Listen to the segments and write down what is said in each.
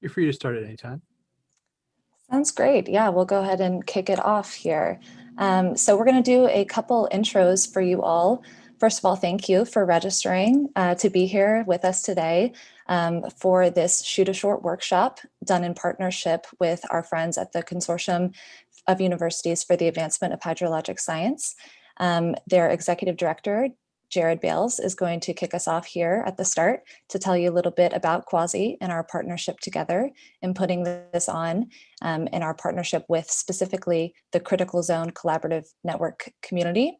You're free to start at any time. Sounds great. Yeah, we'll go ahead and kick it off here. So we're going to do a couple intros for you all. First of all, thank you for registering to be here with us today for this Shoot a Short workshop done in partnership with our friends at the Consortium of Universities for the Advancement of Hydrologic Science. Their executive director, Jared Bales, is going to kick us off here at the start to tell you a little bit about Quasi and our partnership together in putting this on, and our partnership with specifically the Critical Zone Collaborative Network community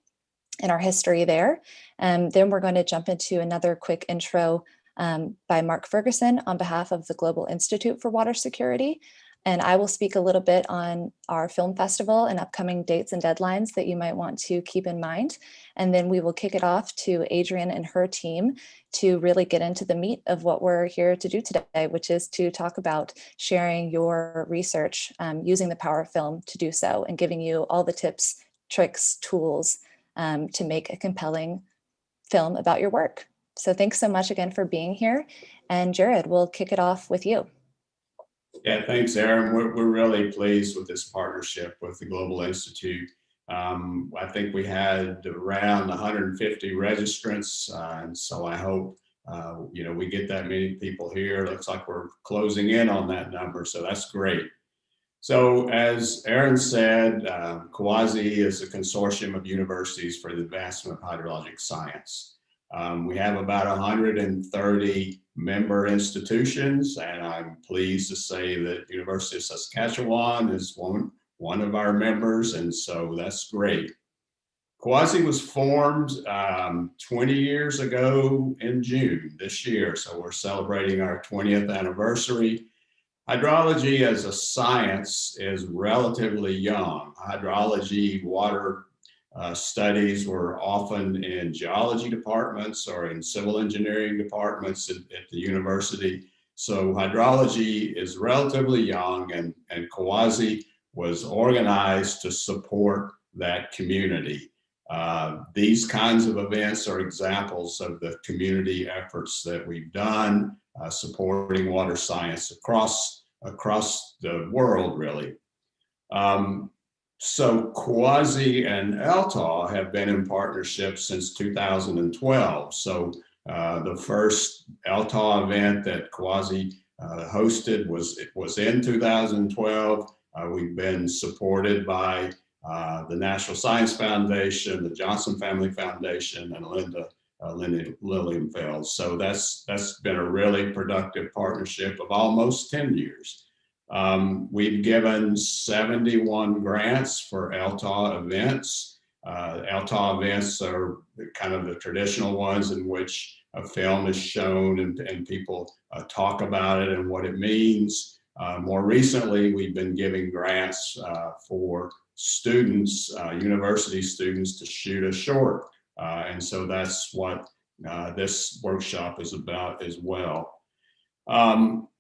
and our history there. Then we're going to jump into another quick intro by Mark Ferguson on behalf of the Global Institute for Water Security. And I will speak a little bit on our film festival and upcoming dates and deadlines that you might want to keep in mind. And then we will kick it off to Adrienne and her team to really get into the meat of what we're here to do today, which is to talk about sharing your research using the power of film to do so and giving you all the tips, tricks, tools to make a compelling film about your work. So thanks so much again for being here. And Jared, we'll kick it off with you. Yeah, thanks, Aaron. We're really pleased with this partnership with the Global Institute. I think we had around 150 registrants, and so I hope we get that many people here. Looks like we're closing in on that number, so that's great. So as Aaron said, Quasi is a consortium of universities for the advancement of hydrologic science. We have about 130 member institutions, and I'm pleased to say that University of Saskatchewan is one of our members, and so that's great. Quasi was formed 20 years ago in June this year, so we're celebrating our 20th anniversary. Hydrology as a science is relatively young. Hydrology, water studies were often in geology departments or in civil engineering departments at the university. So hydrology is relatively young, and Quasi was organized to support that community. These kinds of events are examples of the community efforts that we've done supporting water science across the world, really. So Quasi and ELTA have been in partnership since 2012. So the first ELTA event that Quasi hosted was in 2012. We've been supported by the National Science Foundation, the Johnson Family Foundation, and Linda Lilienfeld. So that's been a really productive partnership of almost 10 years. We've given 71 grants for ELTA events. ELTA events are kind of the traditional ones in which a film is shown and people talk about it and what it means. More recently, we've been giving grants for students, university students, to shoot a short. And so that's what this workshop is about as well.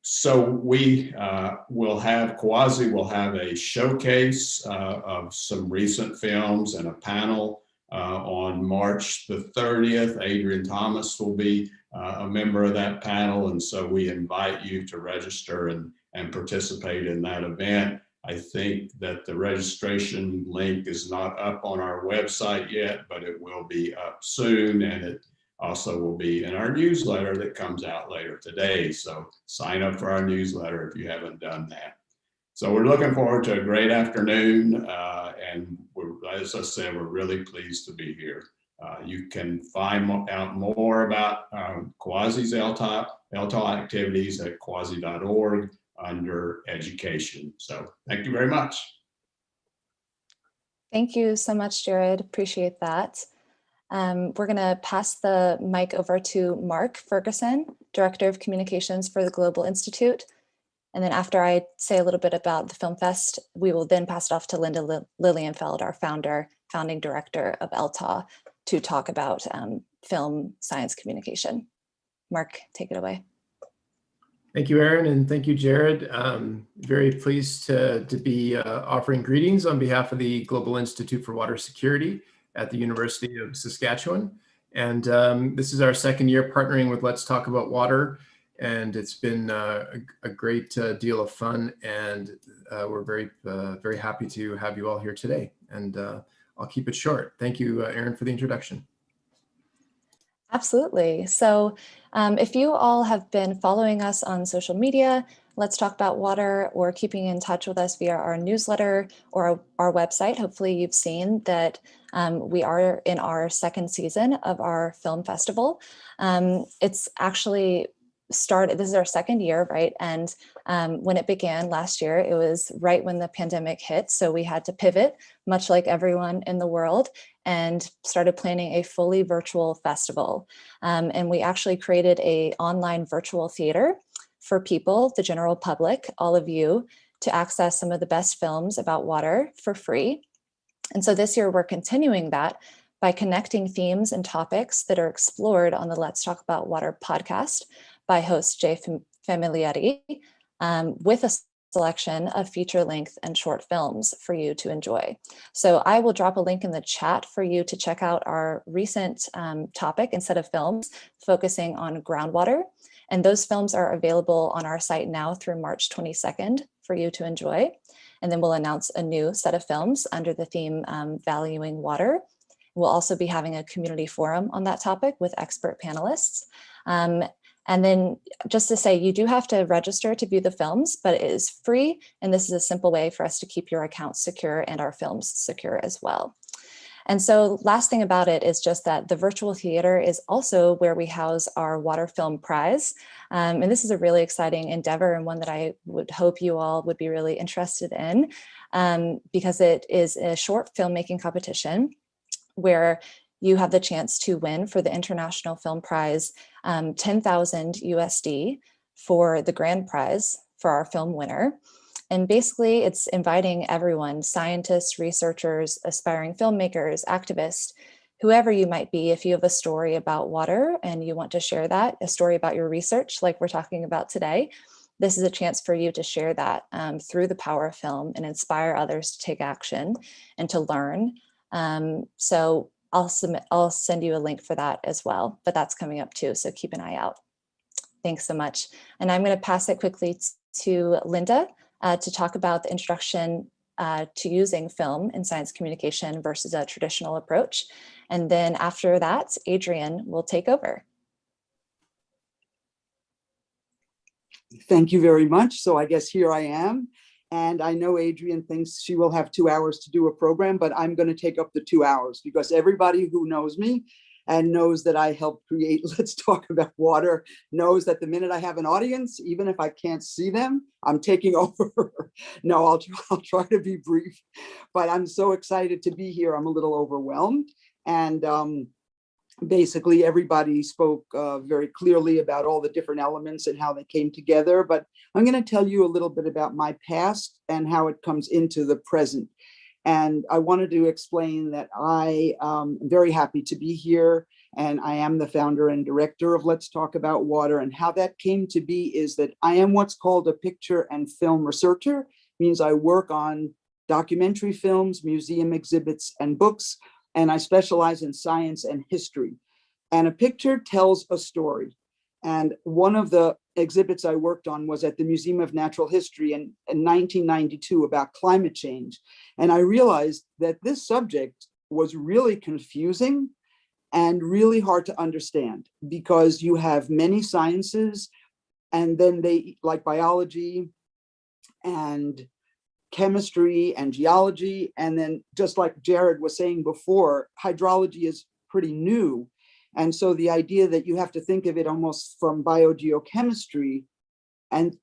So we Quasi will have a showcase of some recent films and a panel on March the 30th. Adrienne Thomas will be a member of that panel, and so we invite you to register and participate in that event. I think that the registration link is not up on our website yet, but it will be up soon, and it also will be in our newsletter that comes out later today. So sign up for our newsletter if you haven't done that. So we're looking forward to a great afternoon. And as I said, we're really pleased to be here. You can find out more about Quasi's ELTA activities at quasi.org under education. So thank you very much. Thank you so much, Jared. Appreciate that. We're going to pass the mic over to Mark Ferguson, Director of Communications for the Global Institute. And then after I say a little bit about the Film Fest, we will then pass it off to Linda Lilienfeld, our founding director of ELTA, to talk about film science communication. Mark, take it away. Thank you, Aaron, and thank you, Jared. Very pleased to be offering greetings on behalf of the Global Institute for Water Security at the University of Saskatchewan. And this is our second year partnering with Let's Talk About Water. and it's been a great deal of fun, and we're very happy to have you all here today. And I'll keep it short. Thank you, Erin, for the introduction. Absolutely. So if you all have been following us on social media, Let's Talk About Water, or keeping in touch with us via our newsletter or our website, hopefully you've seen that we are in our second season of our film festival. It's actually started, this is our second year, right? And when it began last year, it was right when the pandemic hit. So we had to pivot, much like everyone in the world, and started planning a fully virtual festival. And we actually created an online virtual theater for people, the general public, all of you, to access some of the best films about water for free. And so this year we're continuing that by connecting themes and topics that are explored on the Let's Talk About Water podcast by host Jay Familiari, with a selection of feature-length and short films for you to enjoy. So I will drop a link in the chat for you to check out our recent topic and set of films focusing on groundwater. And those films are available on our site now through March 22nd for you to enjoy. And then we'll announce a new set of films under the theme Valuing Water. We'll also be having a community forum on that topic with expert panelists. And then just to say, you do have to register to view the films, but it is free. And this is a simple way for us to keep your account secure and our films secure as well. And so last thing about it is just that the virtual theater is also where we house our Water Film Prize. And this is a really exciting endeavor, and one that I would hope you all would be really interested in, because it is a short filmmaking competition where you have the chance to win for the International Film Prize 10,000 USD for the grand prize for our film winner. And basically it's inviting everyone, scientists, researchers, aspiring filmmakers, activists, whoever you might be, if you have a story about water and you want to share that, a story about your research like we're talking about today, this is a chance for you to share that through the power of film and inspire others to take action and to learn. So I'll send you a link for that as well, but that's coming up too, so keep an eye out. Thanks so much. And I'm going to pass it quickly to Linda to talk about the introduction to using film in science communication versus a traditional approach. And then after that, Adrian will take over. Thank you very much. So I guess here I am. And I know Adrian thinks she will have 2 hours to do a program, but I'm going to take up the 2 hours because everybody who knows me and knows that I helped create Let's Talk About Water knows that the minute I have an audience, even if I can't see them, I'm taking over. No, I'll try to be brief, but I'm so excited to be here. I'm a little overwhelmed. And basically everybody spoke very clearly about all the different elements and how they came together. But I'm going to tell you a little bit about my past and how it comes into the present. And I wanted to explain that I am very happy to be here, and I am the founder and director of Let's Talk About Water. And how that came to be is that I am what's called a picture and film researcher. Means I work on documentary films, museum exhibits, and books, and I specialize in science and history. And a picture tells a story. And one of the exhibits I worked on was at the Museum of Natural History in 1992 about climate change. And I realized that this subject was really confusing and really hard to understand because you have many sciences, and then they, like biology and chemistry and geology, and then just like Jared was saying before, hydrology is pretty new. And so the idea that you have to think of it almost from biogeochemistry, and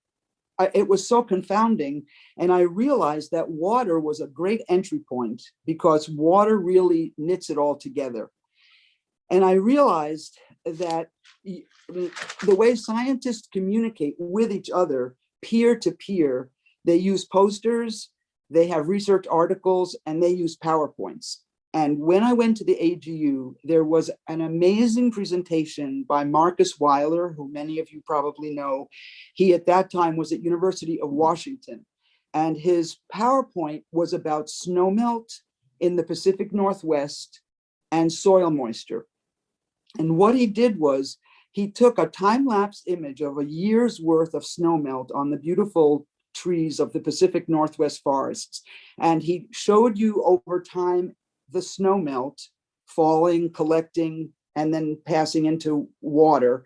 it was so confounding. And I realized that water was a great entry point because water really knits it all together. And I realized that the way scientists communicate with each other, peer to peer, they use posters, they have research articles, and they use PowerPoints. And when I went to the AGU, there was an amazing presentation by Marcus Weiler, who many of you probably know. He at that time was at University of Washington, and his PowerPoint was about snowmelt in the Pacific Northwest and soil moisture. And what he did was he took a time-lapse image of a year's worth of snowmelt on the beautiful trees of the Pacific Northwest forests. And he showed you over time the snowmelt falling, collecting, and then passing into water.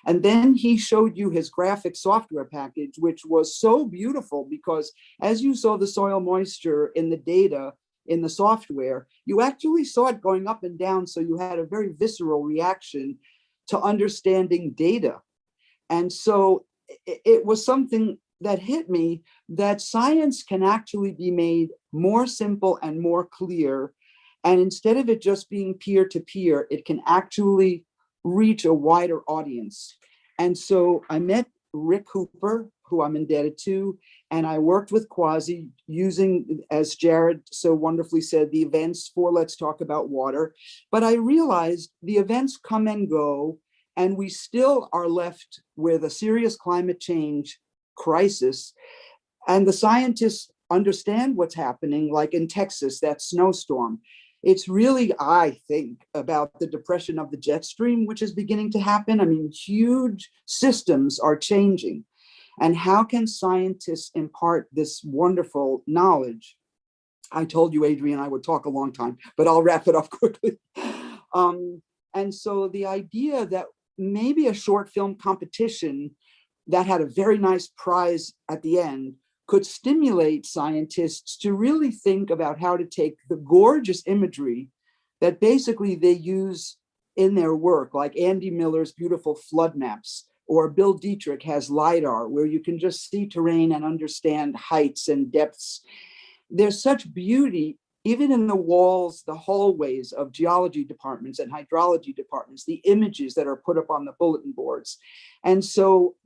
And then he showed you his graphic software package, which was so beautiful because as you saw the soil moisture in the data in the software, you actually saw it going up and down. So you had a very visceral reaction to understanding data. And so it was something that hit me that science can actually be made more simple and more clear. And instead of it just being peer-to-peer, it can actually reach a wider audience. And so I met Rick Hooper, who I'm indebted to, and I worked with Quasi using, as Jared so wonderfully said, the events for Let's Talk About Water. But I realized the events come and go, and we still are left with a serious climate change crisis. And the scientists understand what's happening, like in Texas, that snowstorm. It's really, I think, about the depression of the jet stream, which is beginning to happen. I mean, huge systems are changing. And how can scientists impart this wonderful knowledge? I told you, Adrian, I would talk a long time, but I'll wrap it up quickly. And so the idea that maybe a short film competition that had a very nice prize at the end could stimulate scientists to really think about how to take the gorgeous imagery that basically they use in their work, like Andy Miller's beautiful flood maps, or Bill Dietrich has LiDAR, where you can just see terrain and understand heights and depths. There's such beauty, even in the walls, the hallways of geology departments and hydrology departments, the images that are put up on the bulletin boards. And so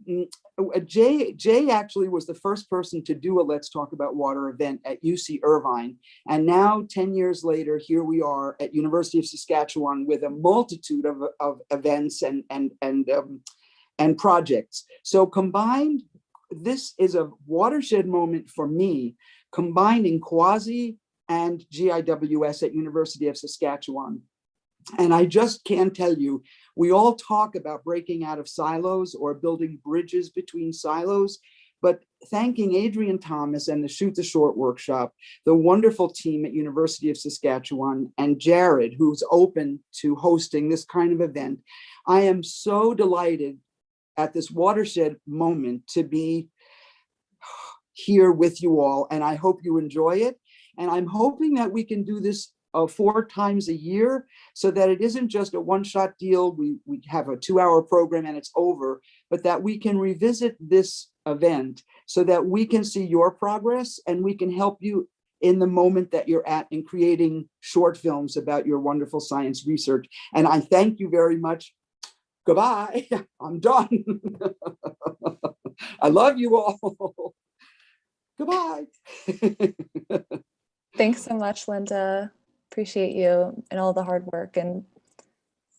Jay actually was the first person to do a Let's Talk About Water event at UC Irvine. And now 10 years later, here we are at University of Saskatchewan with a multitude of events and projects. So combined, this is a watershed moment for me, combining Quasi and GIWS at University of Saskatchewan. And I just can't tell you, we all talk about breaking out of silos or building bridges between silos, but thanking Adrian Thomas and the Shoot the Short workshop, the wonderful team at University of Saskatchewan, and Jared, who's open to hosting this kind of event, I am so delighted at this watershed moment to be here with you all, and I hope you enjoy it. And I'm hoping that we can do this 4 times a year so that it isn't just a one-shot deal. We have a 2-hour program and it's over, but that we can revisit this event so that we can see your progress and we can help you in the moment that you're at in creating short films about your wonderful science research. And I thank you very much. Goodbye. I'm done. I love you all. Goodbye. Thanks so much, Linda. Appreciate you and all the hard work and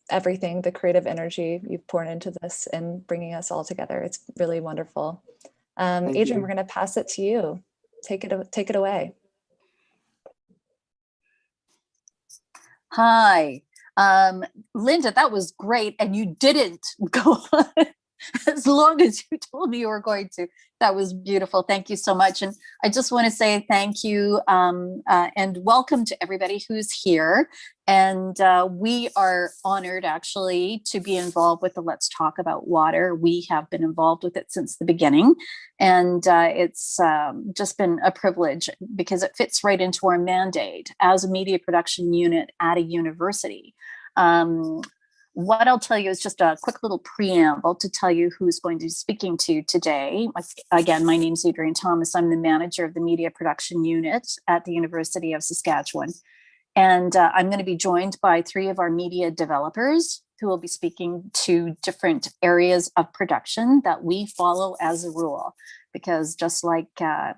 everything, the creative energy you've poured into this and bringing us all together. It's really wonderful. Adrian, we're going to pass it to you. Take it away. Hi, Linda, that was great. And you didn't go on as long as you told me you were going to. That was beautiful. Thank you so much. And I just want to say thank you and welcome to everybody who's here. And we are honored actually to be involved with the Let's Talk About Water. We have been involved with it since the beginning. And it's just been a privilege because it fits right into our mandate as a media production unit at a university. What I'll tell you is just a quick little preamble to tell you who's going to be speaking to you today. Again, my name is Adrian Thomas. I'm the manager of the media production unit at the University of Saskatchewan. And I'm going to be joined by 3 of our media developers who will be speaking to different areas of production that we follow as a rule. Because just like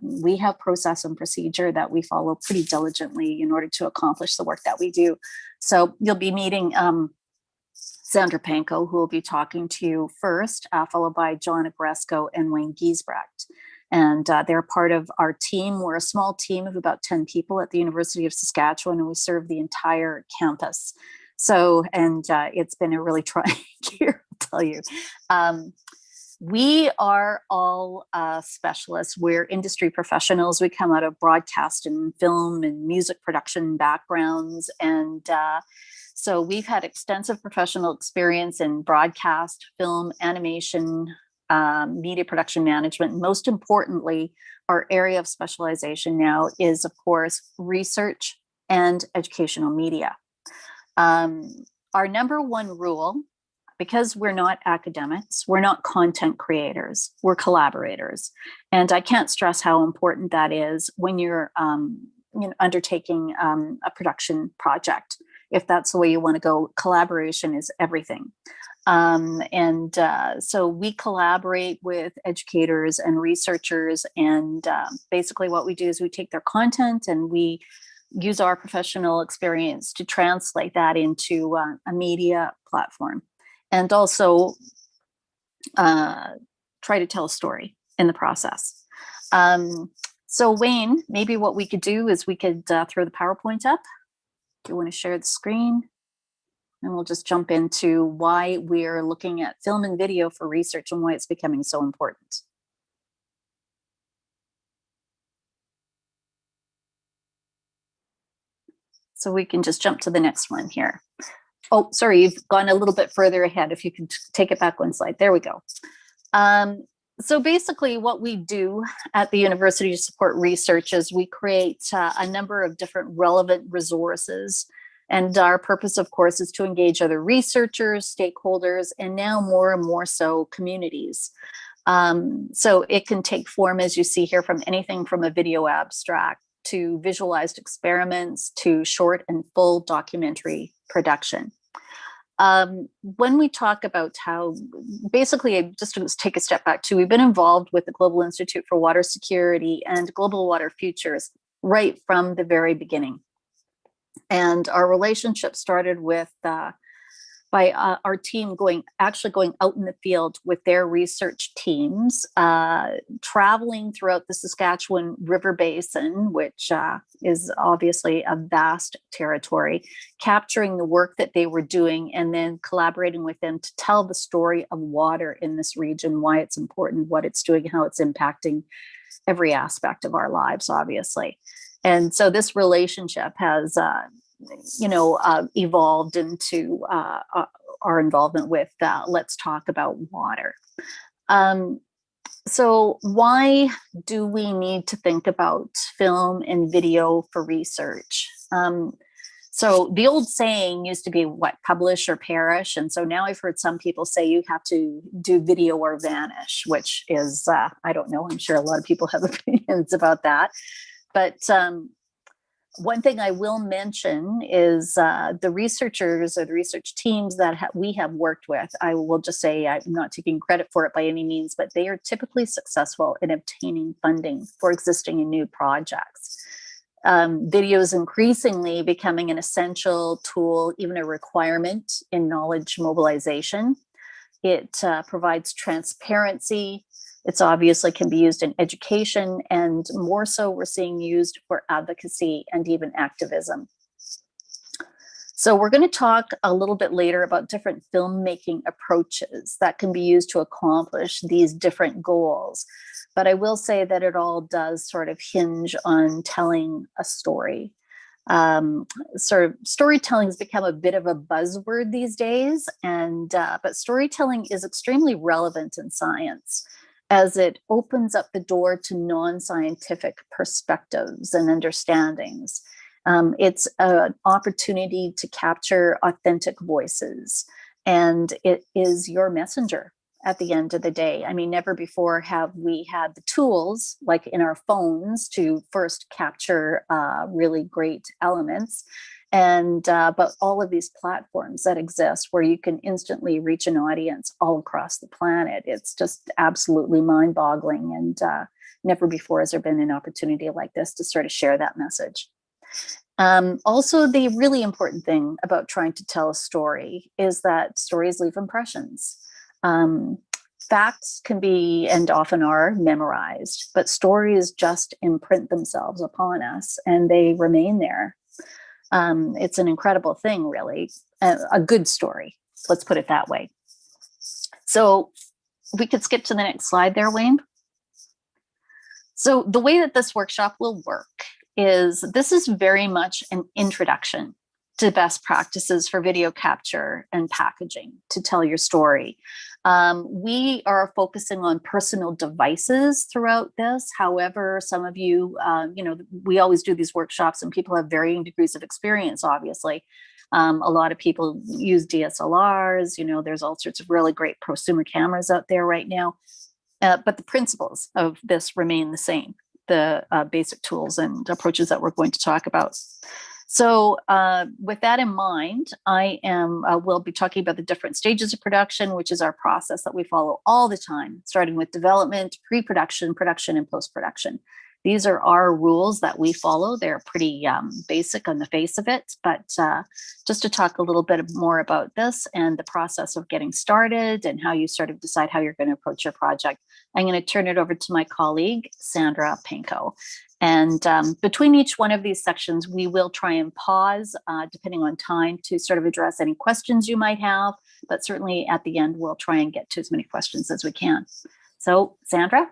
we have process and procedure that we follow pretty diligently in order to accomplish the work that we do. So you'll be meeting Sandra Panko, who will be talking to you first, followed by John Agresco and Wayne Giesbrecht. And they're part of our team. We're a small team of about 10 people at the University of Saskatchewan, and we serve the entire campus. So, and it's been a really trying year tell you. We are all specialists. We're industry professionals. We come out of broadcast and film and music production backgrounds. And so we've had extensive professional experience in broadcast, film, animation, media production management. And most importantly, our area of specialization now is, of course, research and educational media. Our number one rule, because we're not academics, we're not content creators, we're collaborators. And I can't stress how important that is when you're undertaking a production project. If that's the way you want to go, collaboration is everything. So we collaborate with educators and researchers. And basically what we do is we take their content and we use our professional experience to translate that into a media platform. And also try to tell a story in the process. So Wayne, maybe what we could do is we could throw the PowerPoint up. Do you want to share the screen? And we'll just jump into why we're looking at film and video for research and why it's becoming so important. So we can just jump to the next one here. Oh, sorry, you've gone a little bit further ahead. If you could take it back one slide. There we go. So basically what we do at the university to support research is we create a number of different relevant resources. And our purpose, of course, is to engage other researchers, stakeholders, and now more and more so communities. So it can take form, as you see here, from anything from a video abstract to visualized experiments to short and full documentary production. When we talk about how, basically, just to take a step back too, we've been involved with the Global Institute for Water Security and Global Water Futures right from the very beginning. And our relationship started with by our team going out in the field with their research teams, traveling throughout the Saskatchewan River Basin, which is obviously a vast territory, capturing the work that they were doing and then collaborating with them to tell the story of water in this region, why it's important, what it's doing, how it's impacting every aspect of our lives, obviously. And so this relationship has evolved into our involvement with Let's Talk About Water. So why do we need to think about film and video for research? So the old saying used to be, what, publish or perish? And so now I've heard some people say you have to do video or vanish, which is, I don't know, I'm sure a lot of people have opinions about that. But one thing I will mention is the researchers or the research teams that we have worked with, I will just say I'm not taking credit for it by any means, but they are typically successful in obtaining funding for existing and new projects. Video is increasingly becoming an essential tool, even a requirement in knowledge mobilization. It provides transparency. It's obviously can be used in education, and more so we're seeing used for advocacy and even activism. So we're going to talk a little bit later about different filmmaking approaches that can be used to accomplish these different goals. But I will say that it all does sort of hinge on telling a story. Sort of storytelling has become a bit of a buzzword these days, and but storytelling is extremely relevant in science, as it opens up the door to non-scientific perspectives and understandings. It's an opportunity to capture authentic voices, and it is your messenger at the end of the day. I mean, never before have we had the tools, like in our phones, to first capture really great elements. And but all of these platforms that exist where you can instantly reach an audience all across the planet, it's just absolutely mind-boggling. And never before has there been an opportunity like this to sort of share that message. Also, the really important thing about trying to tell a story is that stories leave impressions. Facts can be, and often are, memorized, but stories just imprint themselves upon us and they remain there. It's an incredible thing, really, a good story. Let's put it that way. So we could skip to the next slide there, Wayne. So the way that this workshop will work is this is very much an introduction to best practices for video capture and packaging to tell your story. We are focusing on personal devices throughout this. However, some of you, we always do these workshops and people have varying degrees of experience, obviously. A lot of people use DSLRs, there's all sorts of really great prosumer cameras out there right now. But the principles of this remain the same, the basic tools and approaches that we're going to talk about. So with that in mind, we'll be talking about the different stages of production, which is our process that we follow all the time, starting with development, pre-production, production, and post-production. These are our rules that we follow. They're pretty basic on the face of it, but just to talk a little bit more about this and the process of getting started and how you sort of decide how you're going to approach your project, I'm going to turn it over to my colleague, Sandra Panko. And between each one of these sections, we will try and pause, depending on time, to sort of address any questions you might have. But certainly at the end, we'll try and get to as many questions as we can. So, Sandra?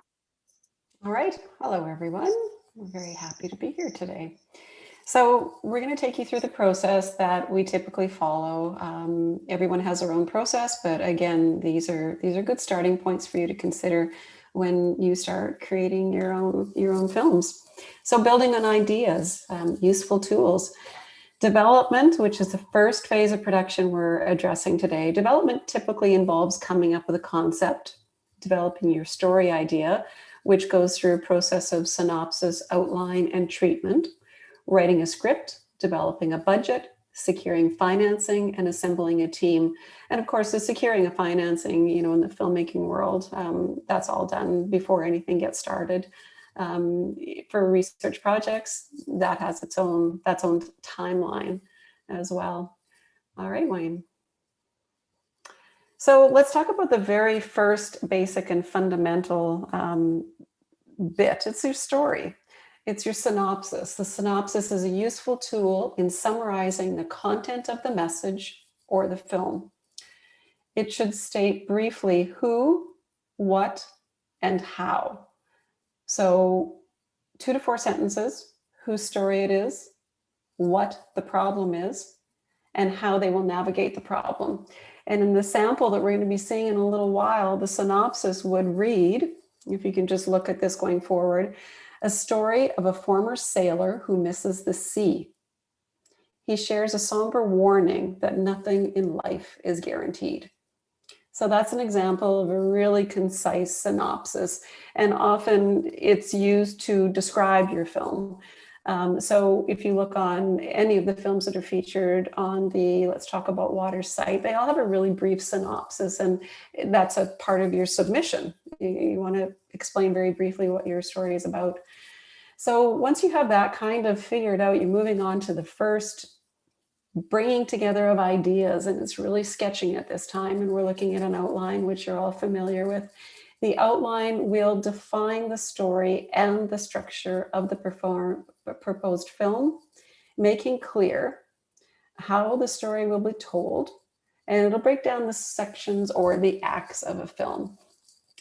All right. Hello, everyone. We're very happy to be here today. So we're going to take you through the process that we typically follow. Everyone has their own process, but again, these are good starting points for you to consider when you start creating your own films. So building on ideas, useful tools. Development, which is the first phase of production we're addressing today. Development typically involves coming up with a concept, developing your story idea, which goes through a process of synopsis, outline, and treatment, writing a script, developing a budget, securing financing, and assembling a team. And of course, the securing of financing, in the filmmaking world, that's all done before anything gets started. For research projects, that has its own timeline as well. All right, Wayne. So let's talk about the very first basic and fundamental bit. It's your story. It's your synopsis. The synopsis is a useful tool in summarizing the content of the message or the film. It should state briefly who, what, and how. So 2 to 4 sentences, whose story it is, what the problem is, and how they will navigate the problem. And in the sample that we're going to be seeing in a little while, the synopsis would read, if you can just look at this going forward, a story of a former sailor who misses the sea. He shares a somber warning that nothing in life is guaranteed. So that's an example of a really concise synopsis, and often it's used to describe your film. So if you look on any of the films that are featured on the Let's Talk About Water site, they all have a really brief synopsis, and that's a part of your submission. You want to explain very briefly what your story is about. So once you have that kind of figured out, you're moving on to the first bringing together of ideas, and it's really sketching at this time, and we're looking at an outline, which you're all familiar with. The outline will define the story and the structure of the proposed film, making clear how the story will be told, and it'll break down the sections or the acts of a film.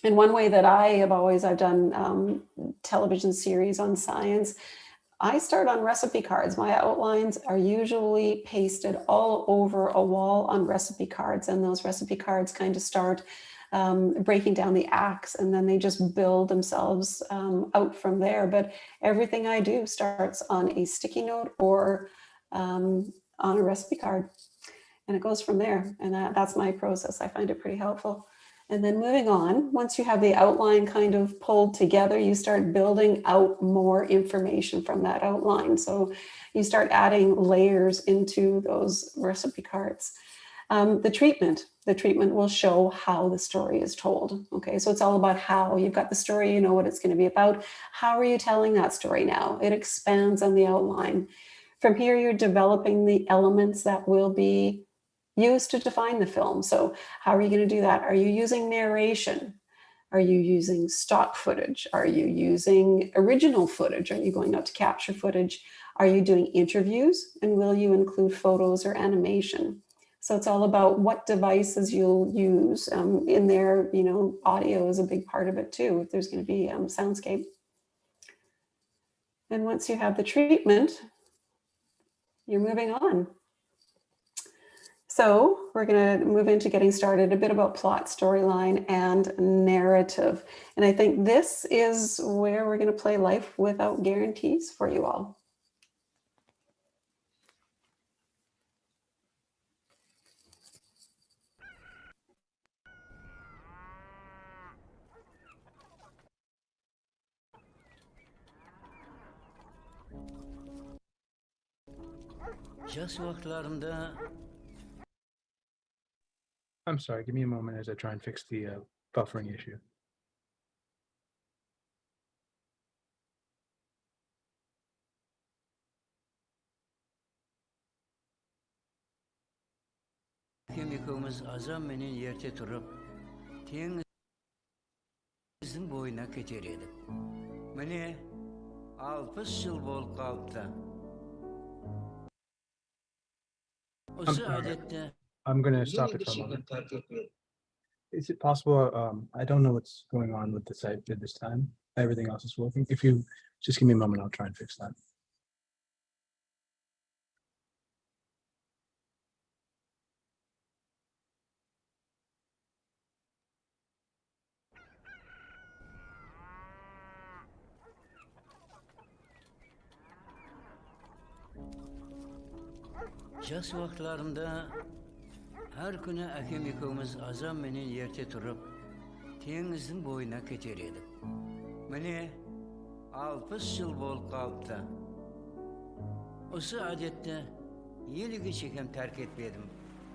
And one way that I've done television series on science, I start on recipe cards. My outlines are usually pasted all over a wall on recipe cards, and those recipe cards kind of start breaking down the acts, and then they just build themselves out from there. But everything I do starts on a sticky note or on a recipe card, and it goes from there. And that's my process. I find it pretty helpful. And then moving on, once you have the outline kind of pulled together, you start building out more information from that outline. So you start adding layers into those recipe cards. The treatment will show how the story is told. Okay, so it's all about how. You've got the story, you know what it's going to be about. How are you telling that story now? It expands on the outline. From here, you're developing the elements that will be used to define the film. So how are you going to do that? Are you using narration? Are you using stock footage? Are you using original footage? Are you going out to capture footage? Are you doing interviews? And will you include photos or animation? So it's all about what devices you'll use. In there, you know, audio is a big part of it too. If there's going to be soundscape. And once you have the treatment, you're moving on. So we're going to move into getting started, a bit about plot, storyline, and narrative. And I think this is where we're going to play Life Without Guarantees for you all. Jaz vaxtlarında I'm sorry, give me a moment as I try and fix the buffering issue. kemikimiz azam menen yerte turup tengizin boyuna keter edik. Mene 60 yıl bolup kalpta. Osu sorry. adette I'm going to stop it for a moment. Is it possible? I don't know what's going on with the site at this time. Everything else is working. If you just give me a moment, I'll try and fix that. Jaz vaxtlarında her günü akem ikimiz azam menen yerte turup tengizin boyuna keter edik. Mene 60 yıl bolup kalpta. Osu adette yeli geçekem terk etmedim.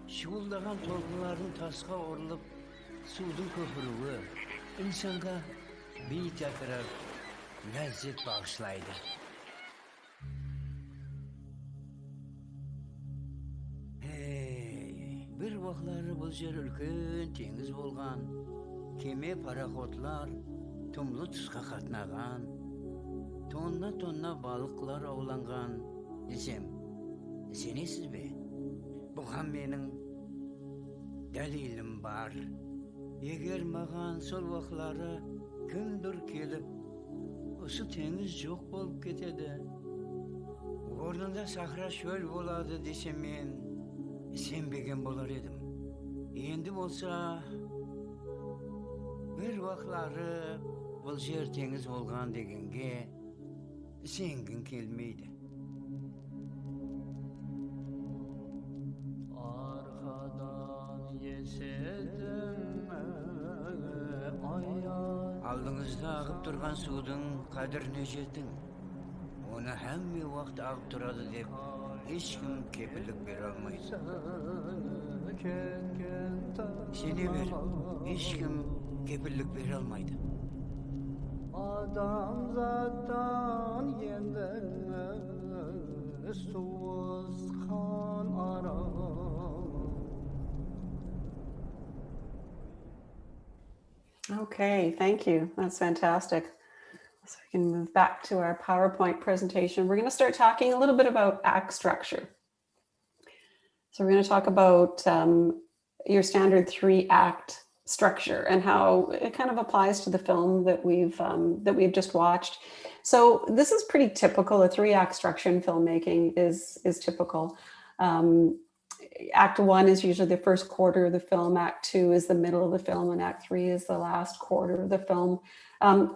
Şuuldagan tolkunların tasqa orulup suudun köpürüğü insanga bir tekrar lezzet bağışlaydı. Bir vaxtları bu yer ulkan tengiz bolgan, keme paraxotlar tumlu tuzga qatnagan, tonna balıqlar avlangan. Desem, senesiz be? Bugan mening dalilim var. Eger magan sol vaxtları kimdir kelip, osu tengiz joq bolup ketedi. Ornunda sahra şöl boladı desem men sen begen bolar edim. Endi bolsa bir vaxtları bul yer tengiz bolgan degenge sengin kelmeydi. Arkadan yesedim aldığınızda ağıp durgan suudun kadirine jetin. Onu hemme vaqt ağıp turadi deb hiç kim kepillik bere almaydı. Seni ver, hiç kim kepillik bere almaydı. Adam zattan yendenmez, suvuz kan arar. Okay, thank you. That's fantastic. So we can move back to our PowerPoint presentation. We're going to start talking a little bit about act structure. So we're going to talk about your standard 3-act structure and how it kind of applies to the film that we've just watched. So this is pretty typical. A 3-act structure in filmmaking is typical. Act 1 is usually the first quarter of the film. Act 2 is the middle of the film, and Act 3 is the last quarter of the film.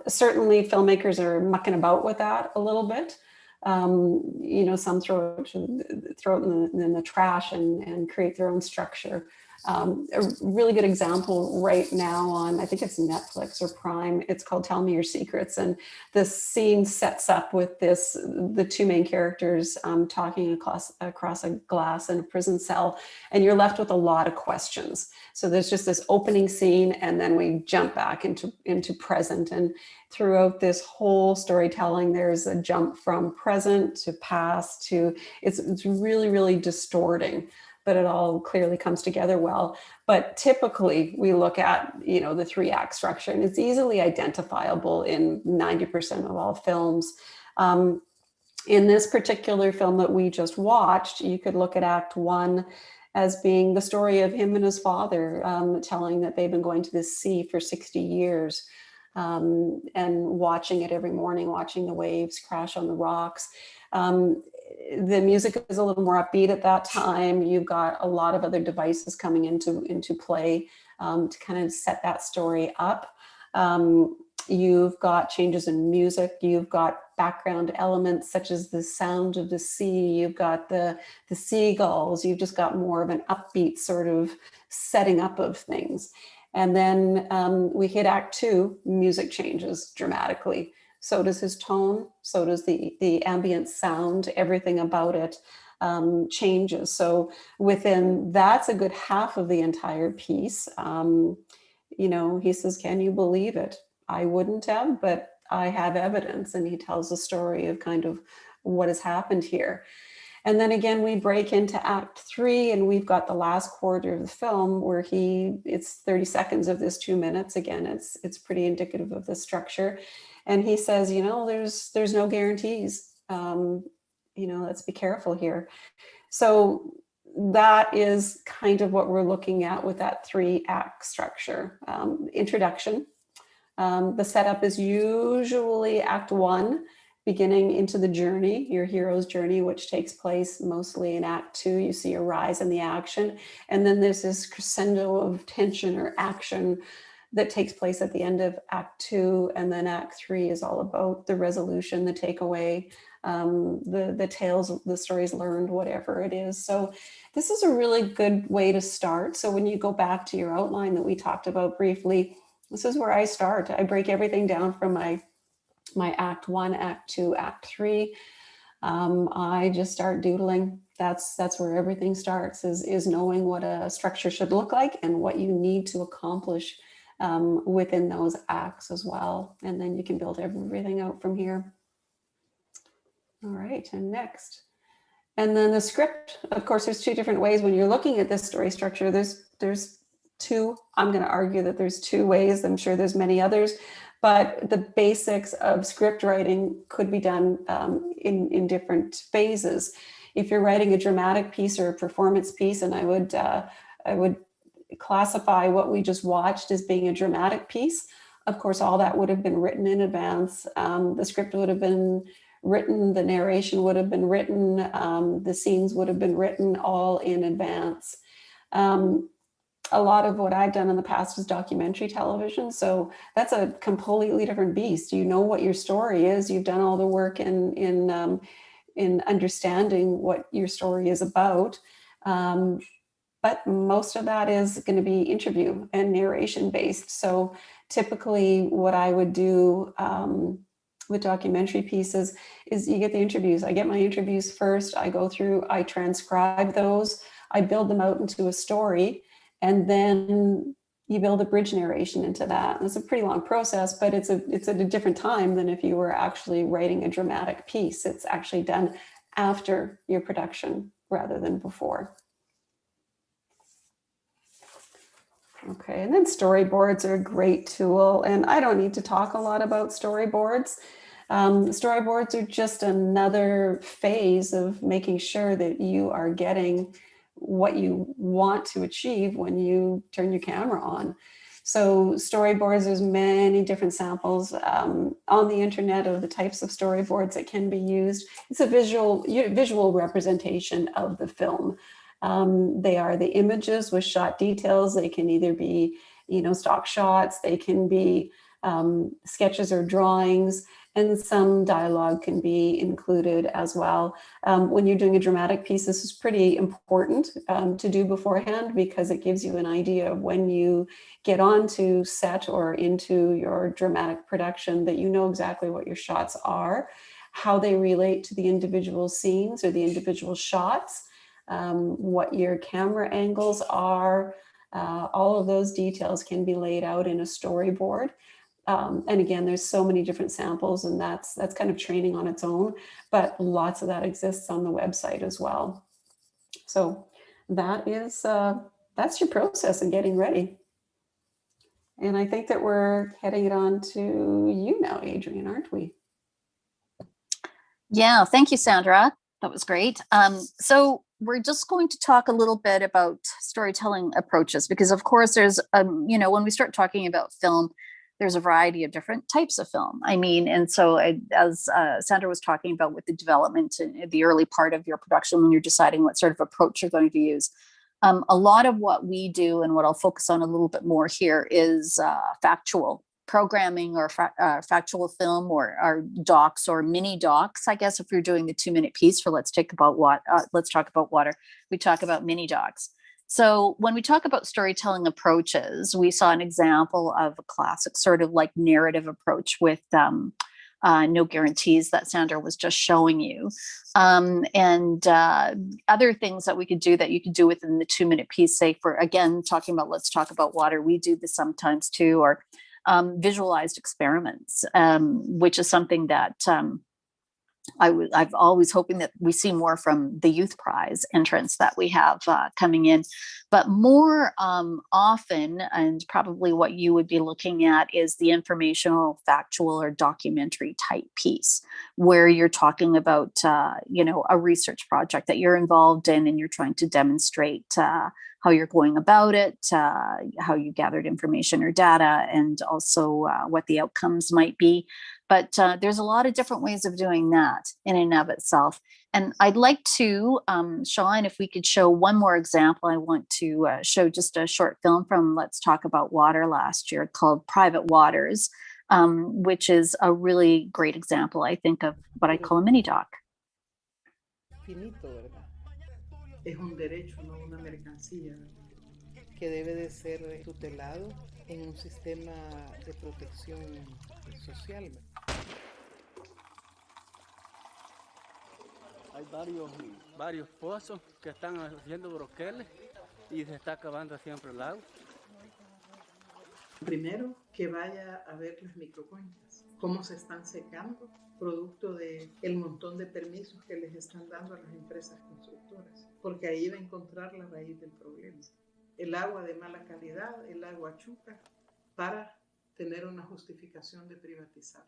Certainly, filmmakers are mucking about with that a little bit. You know, some throw it in the trash and create their own structure. A really good example right now on, I think it's Netflix or Prime, it's called Tell Me Your Secrets. And the scene sets up with the two main characters talking across a glass in a prison cell, and you're left with a lot of questions. So there's just this opening scene, and then we jump back into present. And throughout this whole storytelling, there's a jump from present to past to, it's really, really distorting, but it all clearly comes together well. But typically we look at, you know, the 3-act structure, and it's easily identifiable in 90% of all films. In this particular film that we just watched, you could look at Act 1 as being the story of him and his father, telling that they've been going to this sea for 60 years and watching it every morning, watching the waves crash on the rocks. The music is a little more upbeat at that time. You've got a lot of other devices coming into play to kind of set that story up. You've got changes in music. You've got background elements such as the sound of the sea. You've got the seagulls. You've just got more of an upbeat sort of setting up of things. And then we hit Act 2, music changes dramatically. So does his tone, so does the ambient sound, everything about it changes. So that's a good half of the entire piece. You know, he says, can you believe it? I wouldn't have, but I have evidence. And he tells a story of kind of what has happened here. And then again, we break into Act 3, and we've got the last quarter of the film where it's 30 seconds of this 2 minutes. Again, it's pretty indicative of the structure. And he says, you know, there's no guarantees. You know, let's be careful here. So that is kind of what we're looking at with that 3-act structure. Introduction. The setup is usually Act 1, beginning into the journey, your hero's journey, which takes place mostly in Act 2. You see a rise in the action. And then there's this crescendo of tension or action that takes place at the end of Act 2. And then Act 3 is all about the resolution, the takeaway, the tales, the stories learned, whatever it is. So this is a really good way to start. So when you go back to your outline that we talked about briefly, this is where I start. I break everything down from my Act 1, Act 2, Act 3. I just start doodling. That's where everything starts, is knowing what a structure should look like and what you need to accomplish within those acts as well. And then you can build everything out from here. All right, and next. And then the script, of course, there's 2 different ways when you're looking at this story structure. There's 2, I'm going to argue that there's 2 ways. I'm sure there's many others, but the basics of script writing could be done in different phases. If you're writing a dramatic piece or a performance piece, and I would classify what we just watched as being a dramatic piece. Of course, all that would have been written in advance. The script would have been written, the narration would have been written, the scenes would have been written all in advance. A lot of what I've done in the past is documentary television. So that's a completely different beast. You know what your story is. You've done all the work in understanding what your story is about. But most of that is going to be interview and narration based. So typically what I would do with documentary pieces is you get the interviews. I get my interviews first. I go through, I transcribe those. I build them out into a story. And then you build a bridge narration into that. And it's a pretty long process, but it's at a different time than if you were actually writing a dramatic piece. It's actually done after your production rather than before. Okay, and then storyboards are a great tool. And I don't need to talk a lot about storyboards. Storyboards are just another phase of making sure that you are getting what you want to achieve when you turn your camera on. So storyboards, there's many different samples on the internet of the types of storyboards that can be used. It's a visual representation of the film. They are the images with shot details. They can either be, stock shots, they can be sketches or drawings, and some dialogue can be included as well. When you're doing a dramatic piece, this is pretty important to do beforehand because it gives you an idea of when you get onto set or into your dramatic production that you know exactly what your shots are, how they relate to the individual scenes or the individual shots, what your camera angles are. All of those details can be laid out in a storyboard. And again, there's so many different samples, and that's kind of training on its own, but lots of that exists on the website as well. So that is, that's your process in getting ready. And I think that we're heading it on to you now, Adrian, aren't we? Yeah, thank you, Sandra. That was great. So we're just going to talk a little bit about storytelling approaches, because of course there's, when we start talking about film, there's a variety of different types of film. I mean, and so as Sandra was talking about with the development in the early part of your production, when you're deciding what sort of approach you're going to use, a lot of what we do and what I'll focus on a little bit more here is factual programming or factual film or docs or mini docs. I guess if you're doing the 2-minute piece for Let's Talk About Water, we talk about mini docs. So when we talk about storytelling approaches, we saw an example of a classic sort of like narrative approach with no guarantees that Sandra was just showing you. And other things that we could do that you could do within the 2-minute piece, say for, again, talking about Let's Talk About Water, we do this sometimes too, or visualized experiments, which is something that I've always hoping that we see more from the Youth Prize entrants that we have coming in. But more often, and probably what you would be looking at, is the informational, factual, or documentary type piece, where you're talking about, a research project that you're involved in, and you're trying to demonstrate how you're going about it, how you gathered information or data, and also what the outcomes might be. But there's a lot of different ways of doing that in and of itself. And I'd like to, Sean, if we could show one more example. I want to show just a short film from Let's Talk About Water last year called Private Waters, which is a really great example, I think, of what I call a mini doc. Finito, ¿verdad? Es un derecho, no una mercancía. Que debe de ser tutelado en un sistema de protección social. Hay varios pozos que están haciendo broqueles y se está acabando siempre el agua. Primero, que vaya a ver las microcuencas, cómo se están secando, producto del montón de permisos que les están dando a las empresas constructoras, porque ahí va a encontrar la raíz del problema. El agua de mala calidad, el agua chuca, para tener una justificación de privatizar.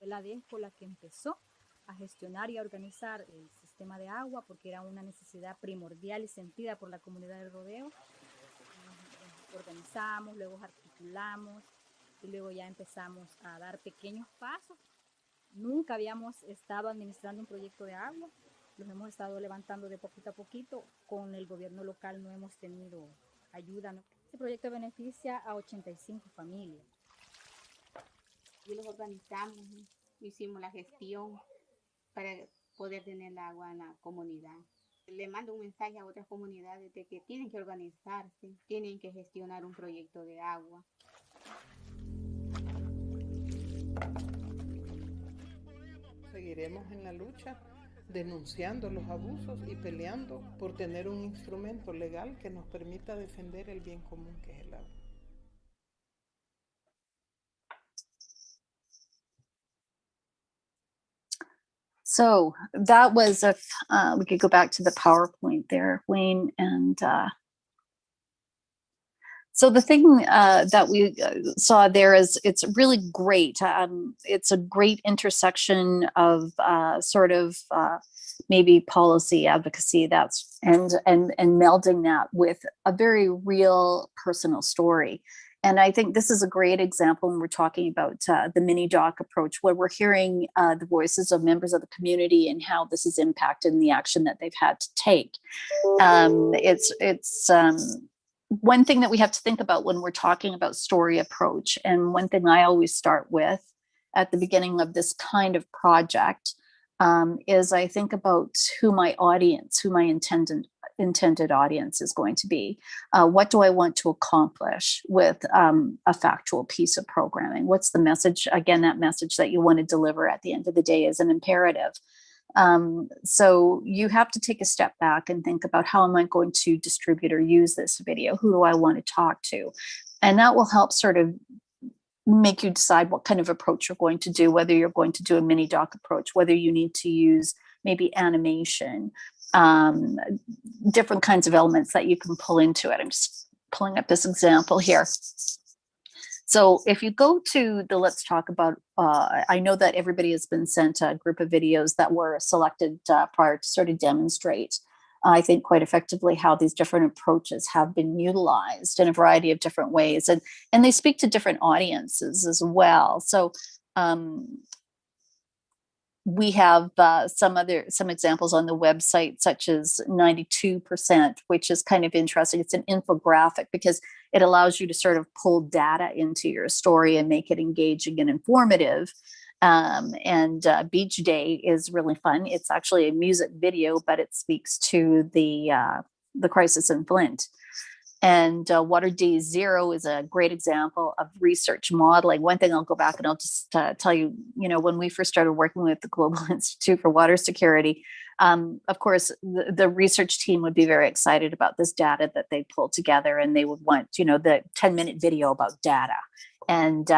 La DESCO la que empezó a gestionar y a organizar el sistema de agua, porque era una necesidad primordial y sentida por la comunidad del rodeo. Nos organizamos, luego articulamos y luego ya empezamos a dar pequeños pasos. Nunca habíamos estado administrando un proyecto de agua, los hemos estado levantando de poquito a poquito. Con el gobierno local no hemos tenido ayuda, ¿no? Este proyecto beneficia a 85 familias. Y los organizamos, ¿no? Hicimos la gestión para poder tener el agua en la comunidad. Le mando un mensaje a otras comunidades de que tienen que organizarse, tienen que gestionar un proyecto de agua. Seguiremos en la lucha, denunciando los abusos y peleando por tener un instrumento legal que nos permita defender el bien común que es el agua. So that was, if we could go back to the PowerPoint there, Wayne. And so the thing that we saw there is, it's really great. It's a great intersection of sort of maybe policy advocacy, that's and melding that with a very real personal story. And I think this is a great example when we're talking about the mini doc approach, where we're hearing the voices of members of the community and how this has impacted the action that they've had to take. It's one thing that we have to think about when we're talking about story approach. And one thing I always start with at the beginning of this kind of project is I think about who my audience, who my intended audience is going to be. What do I want to accomplish with a factual piece of programming? What's the message? Again, that message that you want to deliver at the end of the day is an imperative. So you have to take a step back and think about, how am I going to distribute or use this video? Who do I want to talk to? And that will help sort of make you decide what kind of approach you're going to do, whether you're going to do a mini doc approach, whether you need to use maybe animation, different kinds of elements that you can pull into it. I'm just pulling up this example here. So if you go to the Let's Talk About, I know that everybody has been sent a group of videos that were selected prior to sort of demonstrate, I think, quite effectively how these different approaches have been utilized in a variety of different ways. And they speak to different audiences as well. So we have some examples on the website, such as 92%, which is kind of interesting. It's an infographic because it allows you to sort of pull data into your story and make it engaging and informative. Beach Day is really fun. It's actually a music video, but it speaks to the crisis in Flint. And Water Day Zero is a great example of research modeling. One thing I'll go back and I'll just tell you, when we first started working with the Global Institute for Water Security, of course, the research team would be very excited about this data that they pulled together, and they would want, the 10-minute video about data. And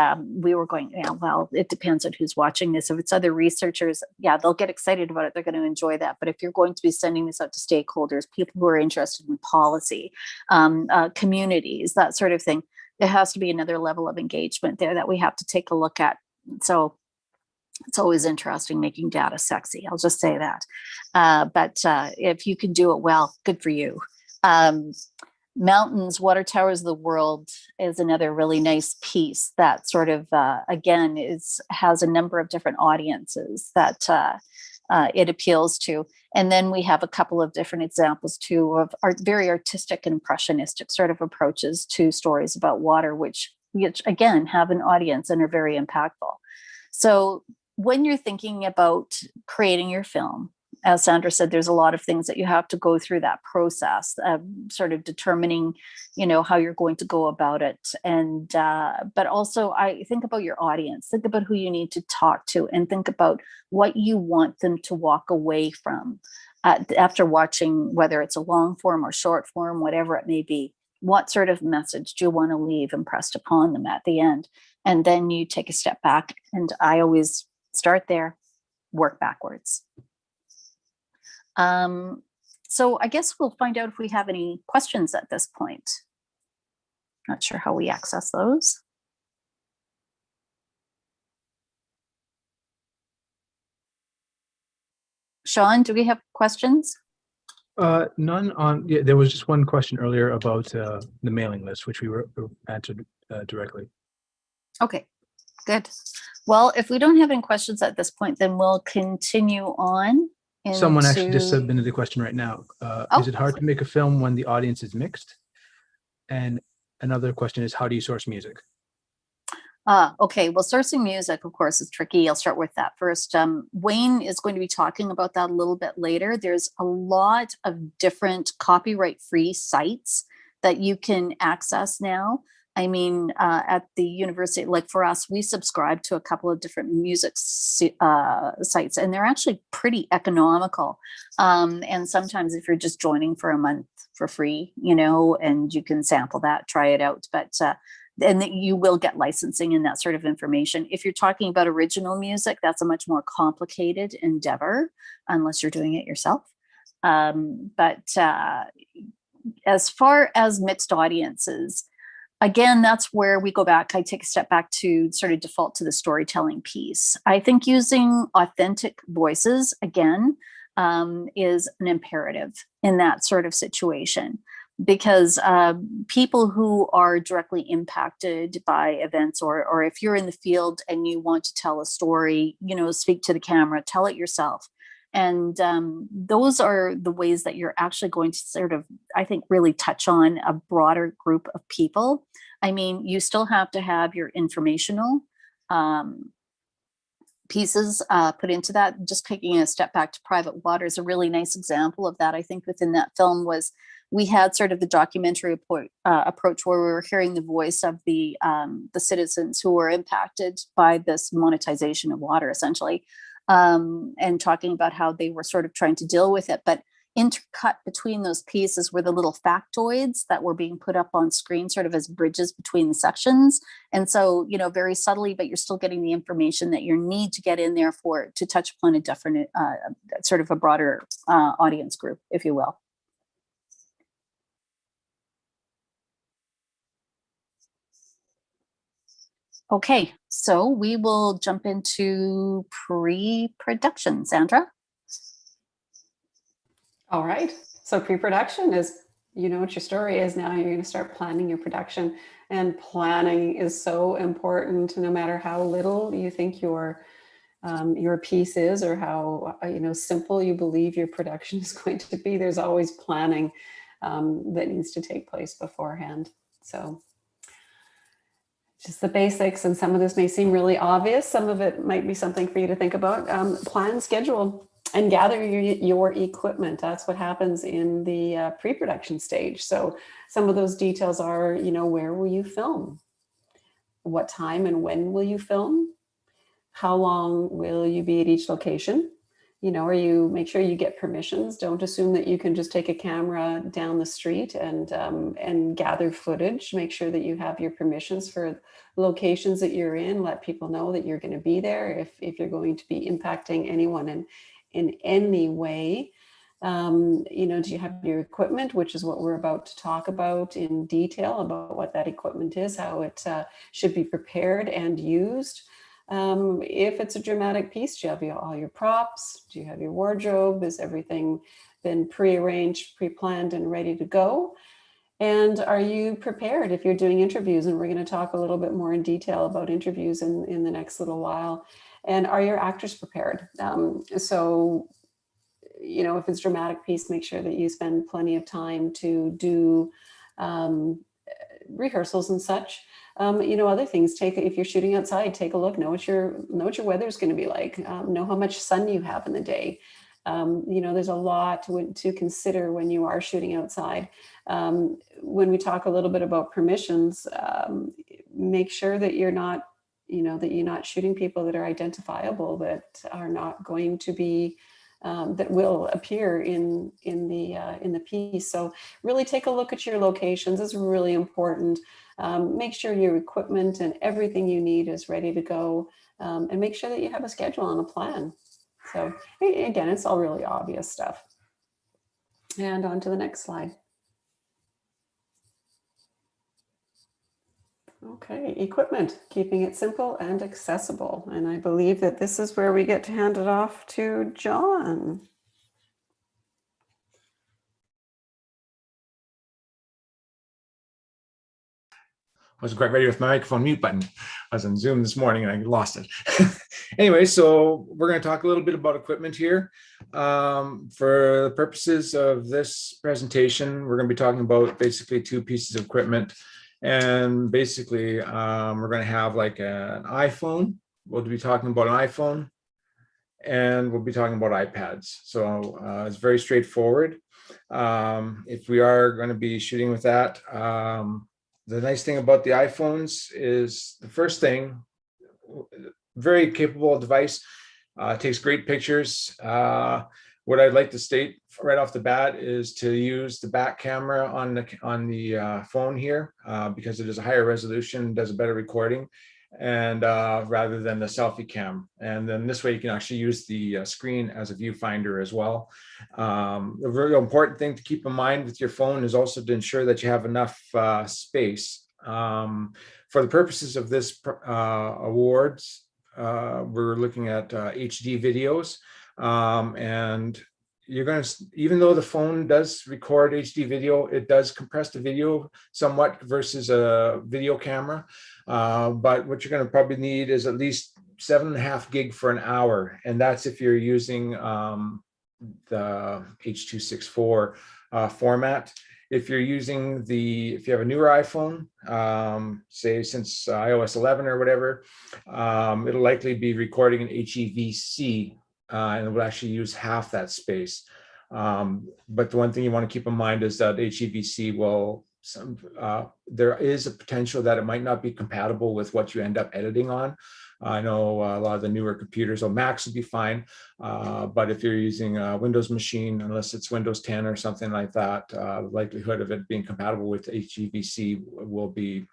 we were going, yeah, well, it depends on who's watching this. If it's other researchers, yeah, they'll get excited about it. They're going to enjoy that. But if you're going to be sending this out to stakeholders, people who are interested in policy, communities, that sort of thing, there has to be another level of engagement there that we have to take a look at. So it's always interesting making data sexy. I'll just say that. But if you can do it well, good for you. Mountains, Water Towers of the World is another really nice piece that sort of, again, has a number of different audiences that it appeals to. And then we have a couple of different examples too of very artistic and impressionistic sort of approaches to stories about water, which again have an audience and are very impactful. So when you're thinking about creating your film, as Sandra said, there's a lot of things that you have to go through that process of sort of determining, how you're going to go about it. And, but also I think about your audience, think about who you need to talk to, and think about what you want them to walk away from after watching, whether it's a long form or short form, whatever it may be. What sort of message do you want to leave impressed upon them at the end? And then you take a step back, and I always start there, work backwards. So I guess we'll find out if we have any questions at this point. Not sure how we access those. Sean, do we have questions? None on. Yeah, there was just one question earlier about the mailing list, which we were answered directly. Okay, good. Well, if we don't have any questions at this point, then we'll continue on. Someone actually just submitted a question right now. Is it hard to make a film when the audience is mixed? And another question is, how do you source music? Okay, well, sourcing music, of course, is tricky. I'll start with that first. Wayne is going to be talking about that a little bit later. There's a lot of different copyright-free sites that you can access now. I mean, at the university, like for us, we subscribe to a couple of different music sites, and they're actually pretty economical. And sometimes if you're just joining for a month for free, and you can sample that, try it out. But and you will get licensing and that sort of information. If you're talking about original music, that's a much more complicated endeavor, unless you're doing it yourself. But as far as mixed audiences, again, that's where we go back. I take a step back to sort of default to the storytelling piece. I think using authentic voices, again, is an imperative in that sort of situation, because people who are directly impacted by events, or if you're in the field and you want to tell a story, speak to the camera, tell it yourself. And those are the ways that you're actually going to sort of, I think, really touch on a broader group of people. I mean, you still have to have your informational pieces put into that. Just taking a step back to private water is a really nice example of that. I think within that film was, we had sort of the documentary approach where we were hearing the voice of the citizens who were impacted by this monetization of water, essentially. And talking about how they were sort of trying to deal with it. But intercut between those pieces were the little factoids that were being put up on screen sort of as bridges between the sections. And so, you know, very subtly, but you're still getting the information that you need to get in there to touch upon a different, sort of a broader audience group, if you will. Okay, so we will jump into pre-production. Sandra? All right, so pre-production is, you know what your story is now. You're going to start planning your production, and planning is so important no matter how little you think your piece is, or how simple you believe your production is going to be. There's always planning that needs to take place beforehand. So just the basics, and some of this may seem really obvious. Some of it might be something for you to think about. Plan, schedule, and gather your equipment. That's what happens in the pre-production stage. So some of those details are, where will you film? What time and when will you film? How long will you be at each location? Make sure you get permissions. Don't assume that you can just take a camera down the street and gather footage. Make sure that you have your permissions for locations that you're in. Let people know that you're going to be there if you're going to be impacting anyone in any way. Do you have your equipment, which is what we're about to talk about in detail, about what that equipment is, how it should be prepared and used. If it's a dramatic piece, do you have all your props? Do you have your wardrobe? Is everything been pre-arranged, pre-planned, and ready to go? And are you prepared if you're doing interviews? And we're going to talk a little bit more in detail about interviews in the next little while. And are your actors prepared? If it's a dramatic piece, make sure that you spend plenty of time to do rehearsals and such. Other things, if you're shooting outside, take a look, know what your weather is going to be like, know how much sun you have in the day. There's a lot to consider when you are shooting outside. When we talk a little bit about permissions, make sure that you're not shooting people that are identifiable, that are not going to be that will appear in the piece. So really take a look at your locations. It's really important. Make sure your equipment and everything you need is ready to go, and make sure that you have a schedule and a plan. So again, it's all really obvious stuff. And on to the next slide. Okay, equipment, keeping it simple and accessible. And I believe that this is where we get to hand it off to John. I wasn't quite ready with my microphone mute button. I was on Zoom this morning and I lost it. Anyway, so we're going to talk a little bit about equipment here. For the purposes of this presentation, we're going to be talking about basically two pieces of equipment. And basically, we're going to have like an iPhone. We'll be talking about an iPhone, and we'll be talking about iPads. So it's very straightforward. If we are going to be shooting with that, the nice thing about the iPhones is the first thing, very capable device, takes great pictures. What I'd like to state right off the bat is to use the back camera on the phone here, because it is a higher resolution, does a better recording, and rather than the selfie cam. And then this way you can actually use the screen as a viewfinder as well. A very important thing to keep in mind with your phone is also to ensure that you have enough space. For the purposes of this awards, we're looking at HD videos. And you're going to, even though the phone does record HD video, it does compress the video somewhat versus a video camera. But what you're going to probably need is at least 7.5 gig for an hour. And that's if you're using the H.264 format. If you're using if you have a newer iPhone, say since iOS 11 or whatever, it'll likely be recording in HEVC. And it will actually use half that space. But the one thing you want to keep in mind is that HEVC will, there is a potential that it might not be compatible with what you end up editing on. I know a lot of the newer computers, or Macs would be fine. But if you're using a Windows machine, unless it's Windows 10 or something like that, the likelihood of it being compatible with HEVC will be,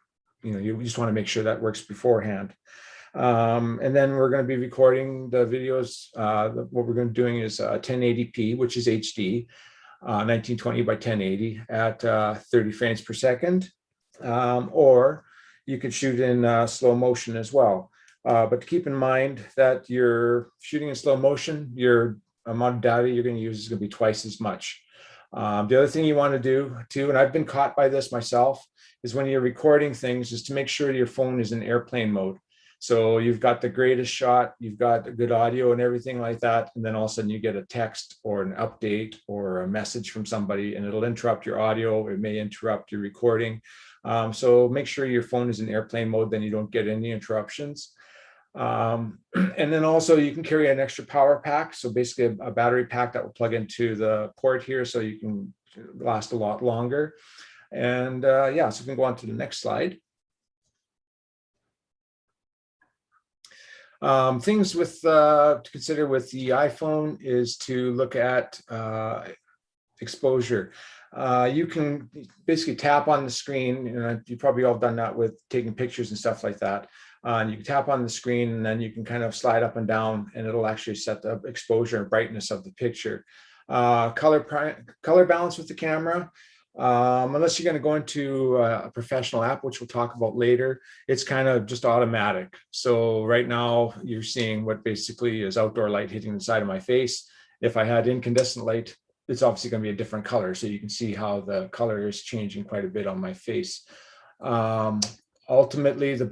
you just want to make sure that works beforehand. And then we're going to be recording the videos. What we're going to be doing is 1080p, which is HD, 1920 by 1080 at 30 frames per second. Or you could shoot in slow motion as well. But keep in mind that you're shooting in slow motion, your amount of data you're going to use is going to be twice as much. The other thing you want to do too, and I've been caught by this myself, is when you're recording things is to make sure your phone is in airplane mode. So you've got the greatest shot, you've got good audio and everything like that. And then all of a sudden you get a text or an update or a message from somebody, and it'll interrupt your audio. It may interrupt your recording. So make sure your phone is in airplane mode, then you don't get any interruptions. And then also you can carry an extra power pack. So basically a battery pack that will plug into the port here so you can last a lot longer. And yeah, so we can go on to the next slide. Things with to consider with the iPhone is to look at exposure. You can basically tap on the screen, you've probably all done that with taking pictures and stuff like that. And you can tap on the screen and then you can kind of slide up and down and it'll actually set the exposure and brightness of the picture. Color balance with the camera. Unless you're going to go into a professional app, which we'll talk about later, it's kind of just automatic. So right now you're seeing what basically is outdoor light hitting the side of my face. If I had incandescent light, it's obviously going to be a different color. So you can see how the color is changing quite a bit on my face. Ultimately, the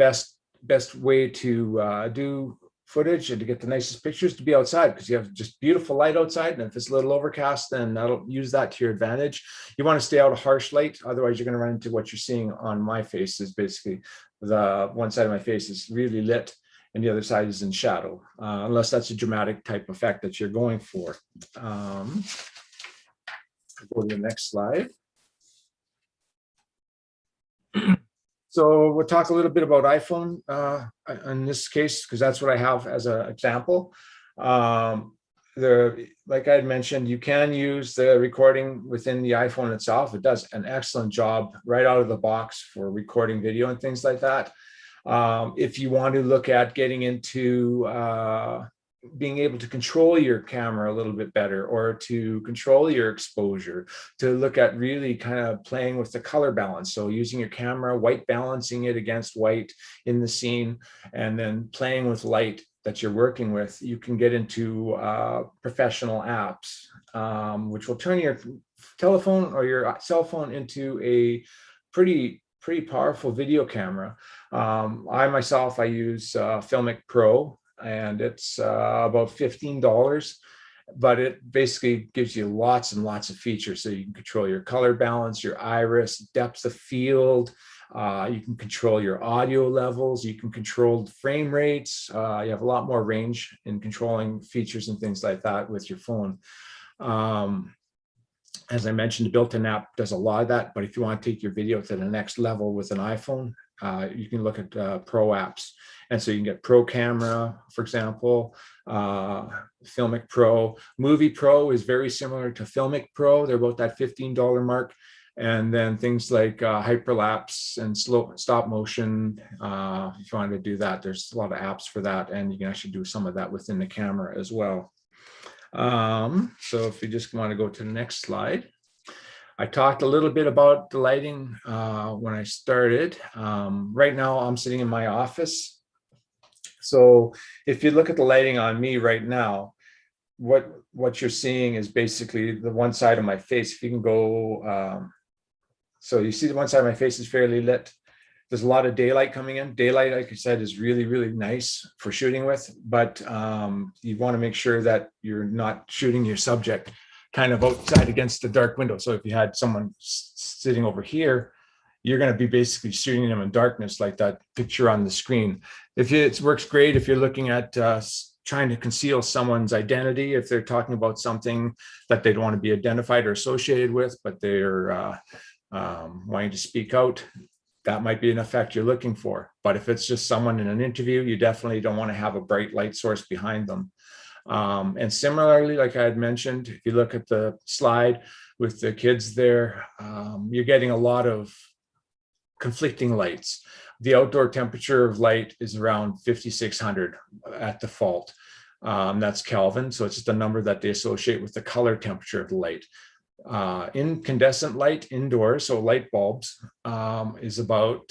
best way to do footage and to get the nicest pictures to be outside, because you have just beautiful light outside, and if it's a little overcast, then that'll use that to your advantage. You want to stay out of harsh light, otherwise you're going to run into what you're seeing on my face. Is basically the one side of my face is really lit and the other side is in shadow, unless that's a dramatic type effect that you're going for. Go to the next slide. So we'll talk a little bit about iPhone in this case, because that's what I have as an example. Like I had mentioned, you can use the recording within the iPhone itself. It does an excellent job right out of the box for recording video and things like that. If you want to look at getting into being able to control your camera a little bit better, or to control your exposure, to look at really kind of playing with the color balance. So using your camera, white balancing it against white in the scene, and then playing with light that you're working with, you can get into professional apps, which will turn your telephone or your cell phone into a pretty powerful video camera. I myself use Filmic Pro, and it's about $15, but it basically gives you lots and lots of features. So you can control your color balance, your iris, depth of field. You can control your audio levels. You can control frame rates. You have a lot more range in controlling features and things like that with your phone. As I mentioned, the built-in app does a lot of that, but if you want to take your video to the next level with an iPhone, you can look at Pro apps. And so you can get Pro Camera, for example, Filmic Pro. Movie Pro is very similar to Filmic Pro. They're about that $15 mark. And then things like hyperlapse and stop motion, if you want to do that, there's a lot of apps for that. And you can actually do some of that within the camera as well. So if you just want to go to the next slide. I talked a little bit about the lighting when I started. Right now I'm sitting in my office. So if you look at the lighting on me right now, what you're seeing is basically the one side of my face. If you can go, so you see the one side of my face is fairly lit. There's a lot of daylight coming in. Daylight, like I said, is really, really nice for shooting with, but you want to make sure that you're not shooting your subject kind of outside against the dark window. So if you had someone sitting over here, you're going to be basically shooting them in darkness like that picture on the screen. It works great if you're looking at trying to conceal someone's identity, if they're talking about something that they don't want to be identified or associated with, but they're wanting to speak out. that might be an effect you're looking for. But if it's just someone in an interview, you definitely don't want to have a bright light source behind them. And similarly, like I had mentioned, if you look at the slide with the kids there, you're getting a lot of conflicting lights. The outdoor temperature of light is around 5,600 at default. That's Kelvin, so it's just a number that they associate with the color temperature of the light. Incandescent light indoors, so light bulbs, is about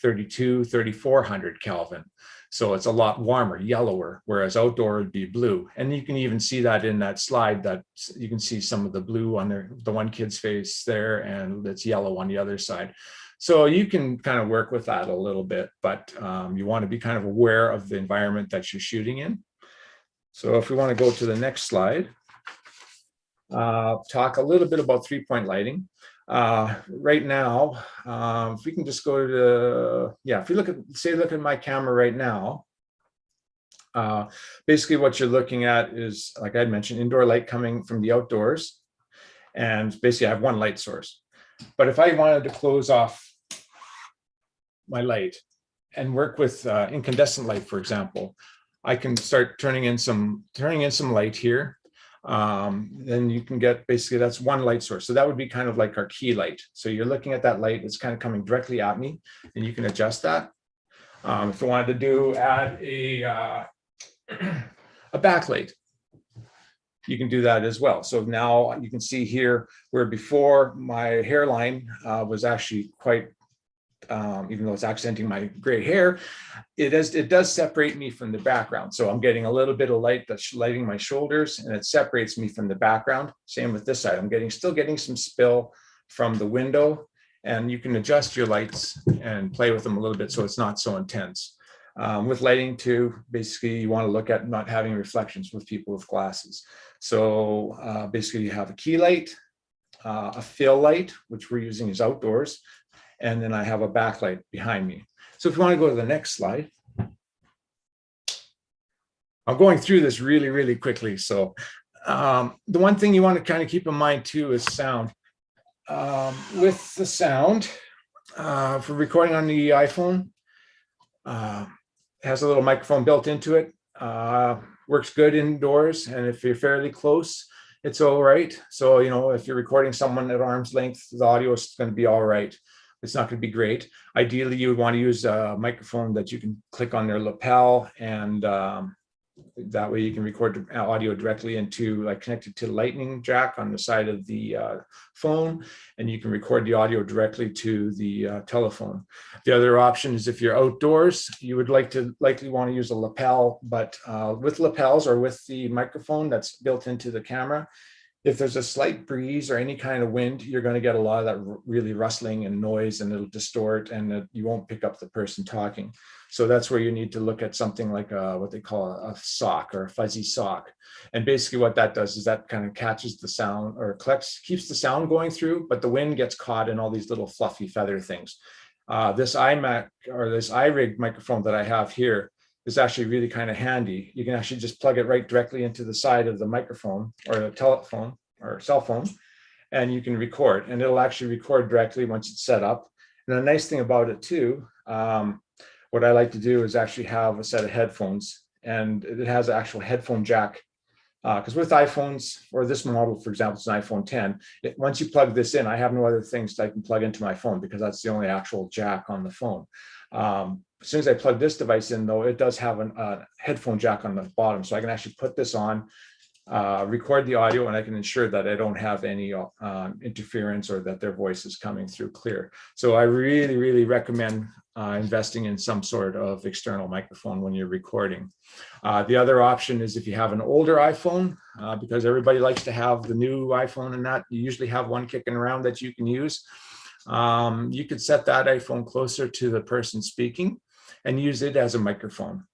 3,400 Kelvin. So it's a lot warmer, yellower, whereas outdoor would be blue. And you can even see that in that slide, that you can see some of the blue on the one kid's face there, and it's yellow on the other side. So you can kind of work with that a little bit, but you want to be kind of aware of the environment that you're shooting in. So if we want to go to the next slide, talk a little bit about 3-point lighting. Right now, if we can just go to, if you look at my camera right now, basically what you're looking at is, like I mentioned, indoor light coming from the outdoors. And basically I have one light source. But if I wanted to close off my light and work with incandescent light, for example, I can start turning in some light here. Then you can get, basically that's one light source. So that would be kind of like our key light. So you're looking at that light, it's kind of coming directly at me, and you can adjust that. If you wanted to add a backlight, you can do that as well. So now you can see here where before my hairline was actually quite, even though it's accenting my gray hair, it does separate me from the background. So I'm getting a little bit of light that's lighting my shoulders, and it separates me from the background. Same with this side. I'm still getting some spill from the window, and you can adjust your lights and play with them a little bit so it's not so intense. With lighting too, basically you want to look at not having reflections with people with glasses. So basically you have a key light, a fill light, which we're using is outdoors, and then I have a backlight behind me. So if you want to go to the next slide. I'm going through this really, really quickly. So the one thing you want to kind of keep in mind too is sound. With the sound, for recording on the iPhone, it has a little microphone built into it. Works good indoors, and if you're fairly close, it's all right. So, you know, if you're recording someone at arm's length, the audio is going to be all right. It's not going to be great. Ideally, you would want to use a microphone that you can click on their lapel, and that way you can record audio directly into, like, connected to the lightning jack on the side of the phone, and you can record the audio directly to the telephone. The other option is if you're outdoors, you would likely want to use a lapel, but with lapels or with the microphone that's built into the camera, if there's a slight breeze or any kind of wind, you're going to get a lot of that really rustling and noise, and it'll distort, and you won't pick up the person talking. So that's where you need to look at something like what they call a sock or a fuzzy sock. And basically what that does is that kind of catches the sound, or keeps the sound going through, but the wind gets caught in all these little fluffy feather things. This iMac, or this iRig microphone that I have here, is actually really kind of handy. You can actually just plug it right directly into the side of the microphone or the telephone or cell phone, and you can record, and it'll actually record directly once it's set up. And the nice thing about it too, what I like to do is actually have a set of headphones, and it has an actual headphone jack. Because with iPhones, or this model, for example, it's an iPhone 10, once you plug this in, I have no other things that I can plug into my phone, because that's the only actual jack on the phone. As soon as I plug this device in, though, it does have a headphone jack on the bottom. So I can actually put this on, record the audio, and I can ensure that I don't have any interference, or that their voice is coming through clear. So I really, really recommend investing in some sort of external microphone when you're recording. The other option is if you have an older iPhone, because everybody likes to have the new iPhone, and that you usually have one kicking around that you can use. You could set that iPhone closer to the person speaking and use it as a microphone.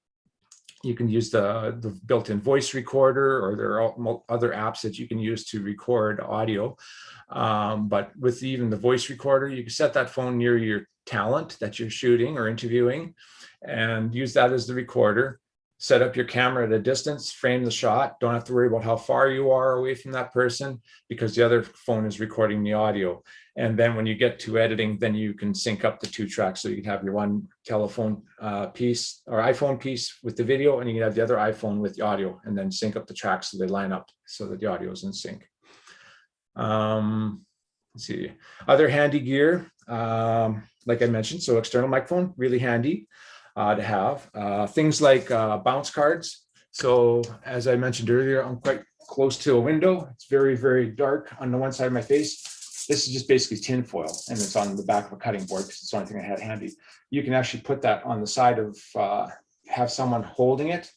You can use the built-in voice recorder, or there are other apps that you can use to record audio. But with even the voice recorder, you can set that phone near your talent that you're shooting or interviewing, and use that as the recorder. set up your camera at a distance, frame the shot. Don't have to worry about how far you are away from that person because the other phone is recording the audio. And then when you get to editing, then you can sync up the 2 tracks. So you can have your one telephone piece or iPhone piece with the video, and you can have the other iPhone with the audio, and then sync up the tracks so they line up so that the audio is in sync. Let's see, other handy gear, like I mentioned, so external microphone, really handy to have. Things like bounce cards. So as I mentioned earlier, I'm quite close to a window. It's very, very dark on the one side of my face. This is just basically tin foil, and it's on the back of a cutting board because it's the only thing I had handy. You can actually put that on the side of, have someone holding it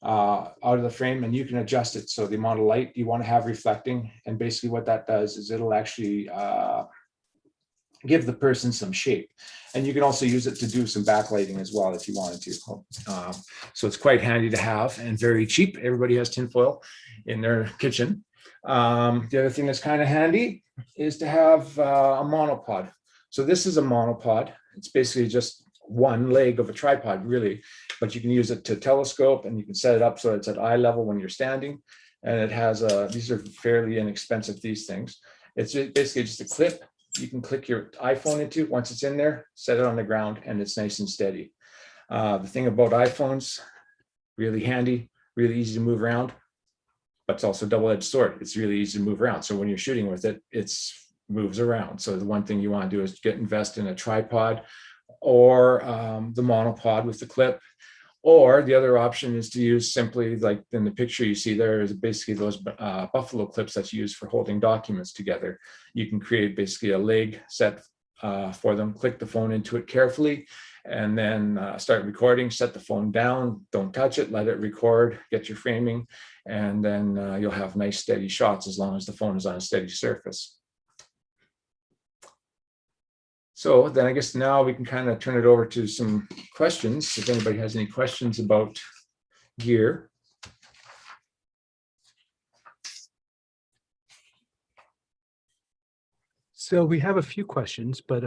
out of the frame, and you can adjust it. So the amount of light you want to have reflecting, and basically what that does is it'll actually give the person some shape. And you can also use it to do some backlighting as well if you wanted to. So it's quite handy to have and very cheap. Everybody has tinfoil in their kitchen. The other thing that's kind of handy is to have a monopod. So this is a monopod. It's basically just one leg of a tripod, really, but you can use it to telescope, and you can set it up so it's at eye level when you're standing. And it has these are fairly inexpensive, these things. It's basically just a clip. You can click your iPhone into. Once it's in there, set it on the ground, and it's nice and steady. The thing about iPhones, really handy, really easy to move around, but it's also a double-edged sword. It's really easy to move around. So when you're shooting with it, it moves around. So the one thing you want to do is invest in a tripod or the monopod with the clip. Or the other option is to use simply, like in the picture you see there, is basically those buffalo clips that's used for holding documents together. You can create basically a leg set for them, click the phone into it carefully, and then start recording, set the phone down, don't touch it, let it record, get your framing, and then you'll have nice steady shots as long as the phone is on a steady surface. So then I guess now we can kind of turn it over to some questions. If anybody has any questions about gear. So we have a few questions, but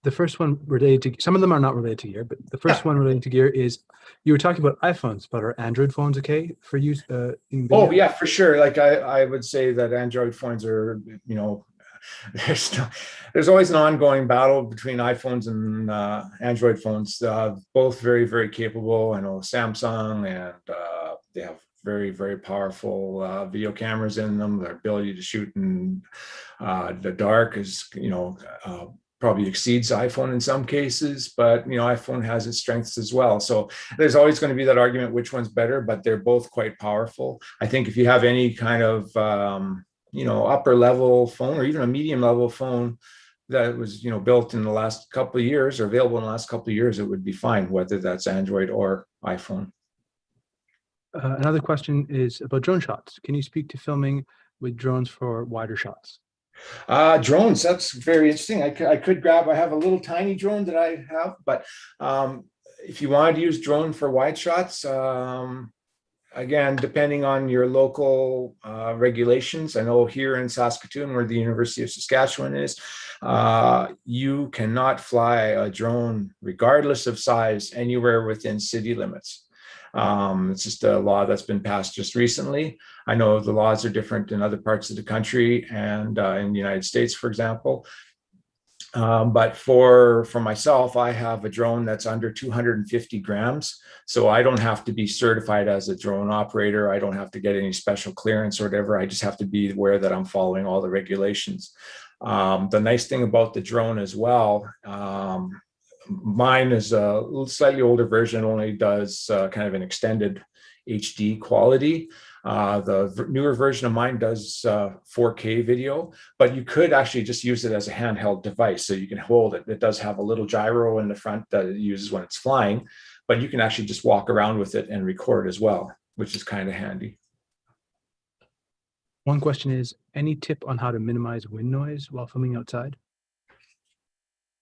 the first one related to, some of them are not related to gear, but the first one related to gear is, you were talking about iPhones, but are Android phones okay for use in video? Oh yeah, for sure. Like I would say that Android phones are, you know, there's always an ongoing battle between iPhones and Android phones. Both very, very capable. I know Samsung, and they have very, very powerful video cameras in them. Their ability to shoot in the dark is, you know, probably exceeds iPhone in some cases, but you know, iPhone has its strengths as well. So there's always going to be that argument which one's better, but they're both quite powerful. I think if you have any kind of you know, upper level phone or even a medium level phone that was, you know, built in the last couple of years or available in the last couple of years, it would be fine, whether that's Android or iPhone. Another question is about drone shots. Can you speak to filming with drones for wider shots? Drones, that's very interesting. I could grab, I have a little tiny drone that I have, but if you wanted to use drone for wide shots, again, depending on your local regulations, I know here in Saskatoon, where the University of Saskatchewan is, you cannot fly a drone, regardless of size, anywhere within city limits. It's just a law that's been passed just recently. I know the laws are different in other parts of the country and in the United States, for example. But for myself, I have a drone that's under 250 grams. So I don't have to be certified as a drone operator. I don't have to get any special clearance or whatever. I just have to be aware that I'm following all the regulations. The nice thing about the drone as well, mine is a slightly older version, only does kind of an extended HD quality. The newer version of mine does 4K video, but you could actually just use it as a handheld device. So you can hold it. It does have a little gyro in the front that it uses when it's flying, but you can actually just walk around with it and record as well, which is kind of handy. One question is, any tip on how to minimize wind noise while filming outside?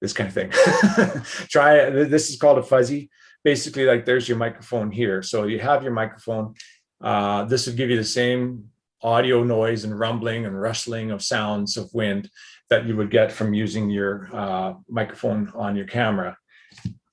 This kind of thing. Try it. This is called a fuzzy. Basically, like there's your microphone here. So you have your microphone. This would give you the same audio noise and rumbling and rustling of sounds of wind that you would get from using your microphone on your camera.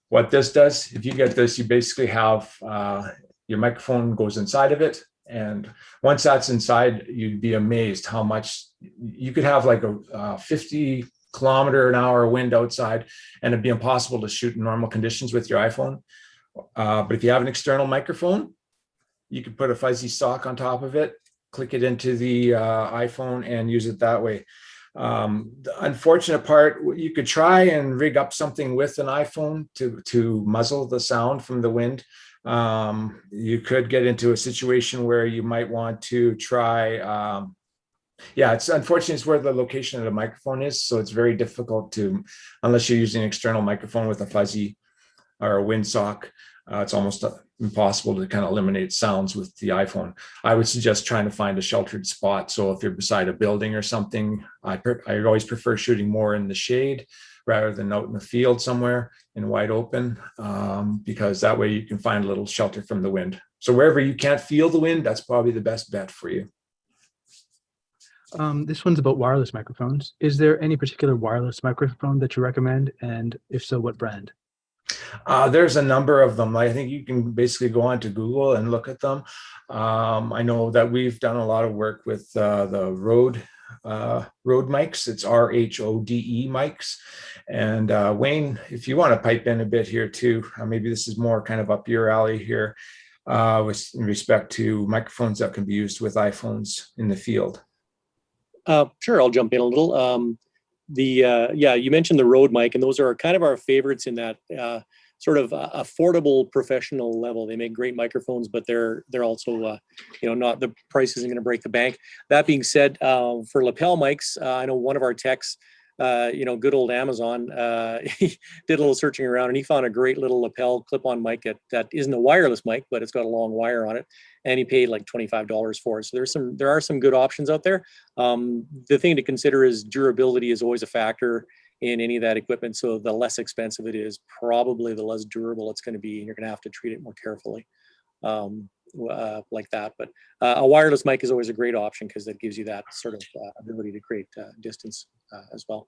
What this does, if you get this, you basically have your microphone goes inside of it. And once that's inside, you'd be amazed how much you could have, like a 50-kilometer-an-hour wind outside, and it'd be impossible to shoot in normal conditions with your iPhone. But if you have an external microphone, you could put a fuzzy sock on top of it, click it into the iPhone, and use it that way. The unfortunate part, you could try and rig up something with an iPhone to muzzle the sound from the wind. You could get into a situation where you might want to try. Yeah, it's unfortunate. It's where the location of the microphone is, so it's very difficult to, unless you're using an external microphone with a fuzzy or a windsock. It's almost impossible to kind of eliminate sounds with the iPhone. I would suggest trying to find a sheltered spot. So if you're beside a building or something, I always prefer shooting more in the shade rather than out in the field somewhere in wide open, because that way you can find a little shelter from the wind. So wherever you can't feel the wind, that's probably the best bet for you. This one's about wireless microphones. Is there any particular wireless microphone that you recommend? And if so, what brand? There's a number of them. I think you can basically go onto Google and look at them. I know that we've done a lot of work with the Rode mics. It's RHODE mics. And Wayne, if you want to pipe in a bit here too, maybe this is more kind of up your alley here with respect to microphones that can be used with iPhones in the field. Sure, I'll jump in a little. Yeah, you mentioned the Rode mic, and those are kind of our favorites in that sort of affordable professional level. They make great microphones, but they're also not, the price isn't going to break the bank. That being said, for lapel mics, I know one of our techs, good old Amazon, he did a little searching around, and he found a great little lapel clip-on mic that isn't a wireless mic, but it's got a long wire on it, and he paid like $25 for it. So there are some good options out there. The thing to consider is durability is always a factor in any of that equipment. So the less expensive it is, probably the less durable it's going to be, and you're going to have to treat it more carefully like that. But a wireless mic is always a great option because that gives you that sort of ability to create distance as well.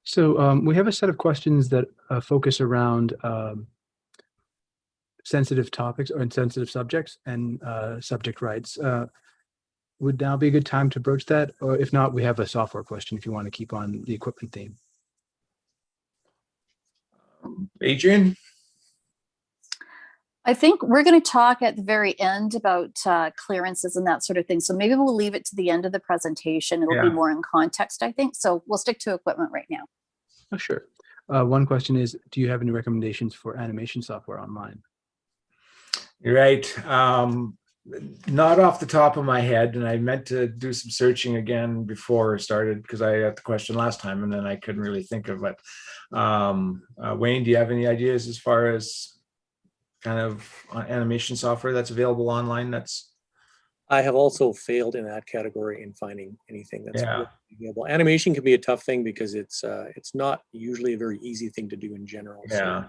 So we have a set of questions that focus around sensitive topics or sensitive subjects and subject rights. Would now be a good time to broach that? Or if not, we have a software question if you want to keep on the equipment theme. Adrian? I think we're going to talk at the very end about clearances and that sort of thing. So maybe we'll leave it to the end of the presentation. It'll be more in context, I think. So we'll stick to equipment right now. Oh, sure. One question is, do you have any recommendations for animation software online? You're right. Not off the top of my head, and I meant to do some searching again before I started because I got the question last time and then I couldn't really think of it. Wayne, do you have any ideas as far as kind of animation software that's available online? I have also failed in that category in finding anything that's available. Animation can be a tough thing because it's not usually a very easy thing to do in general. Yeah.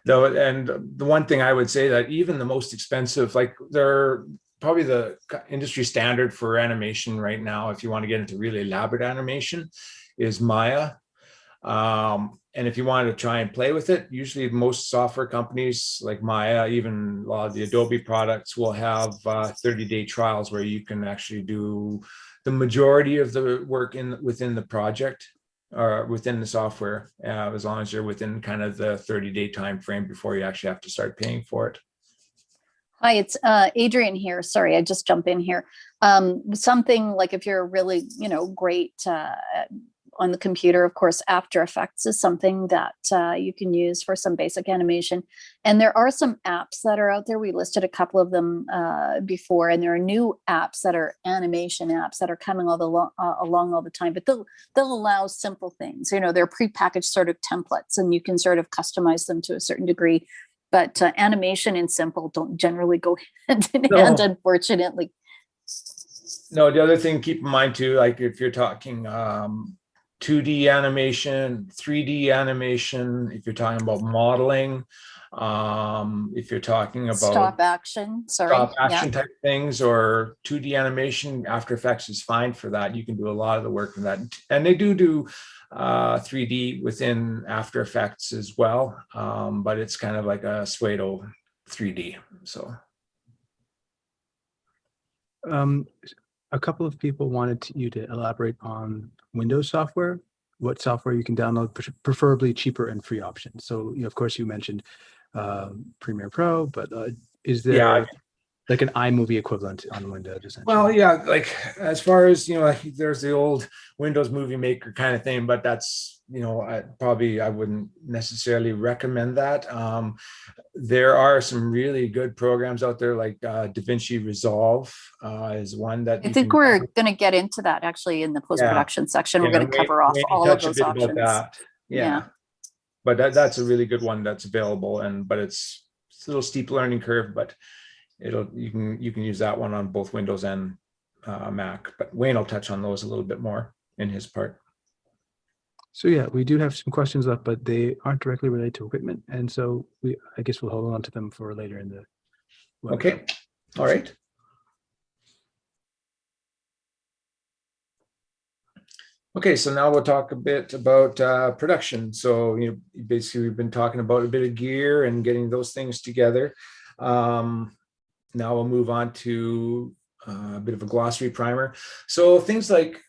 Though, and the one thing I would say that even the most expensive, like they're probably the industry standard for animation right now, if you want to get into really elaborate animation, is Maya. And if you wanted to try and play with it, usually most software companies like Maya, even a lot of the Adobe products will have 30-day trials where you can actually do the majority of the work within the project or within the software, as long as you're within kind of the 30-day time frame before you actually have to start paying for it. Hi, it's Adrian here. Sorry, I just jump in here. Something like if you're really, great on the computer, of course, After Effects is something that you can use for some basic animation. And there are some apps that are out there. We listed a couple of them before, and there are new apps that are animation apps that are coming along all the time, but they'll allow simple things. They're prepackaged sort of templates, and you can sort of customize them to a certain degree. But animation and simple don't generally go hand in hand, unfortunately. No, the other thing to keep in mind too, like if you're talking 2D animation, 3D animation, if you're talking about modeling, if you're talking about stop action type things, or 2D animation, After Effects is fine for that. You can do a lot of the work in that, and they do 3D within After Effects as well, but it's kind of like a pseudo 3D. So a couple of people wanted you to elaborate on Windows software, what software you can download, preferably cheaper and free options. So, of course, you mentioned Premiere Pro, but is there like an iMovie equivalent on Windows, essentially? Well, yeah, like as far as, like there's the old Windows Movie Maker kind of thing, but that's, I wouldn't necessarily recommend that. There are some really good programs out there, like DaVinci Resolve is one that I think we're going to get into that actually in the post-production section. We're going to cover off all of those options. Yeah. But that's a really good one that's available, but it's a little steep learning curve, but you can use that one on both Windows and Mac. But Wayne will touch on those a little bit more in his part. So yeah, we do have some questions left, but they aren't directly related to equipment, and so I guess we'll hold on to them for later in the webinar. Okay. All right. Okay, so now we'll talk a bit about production. So basically we've been talking about a bit of gear and getting those things together. Now we'll move on to a bit of a glossary primer. So things like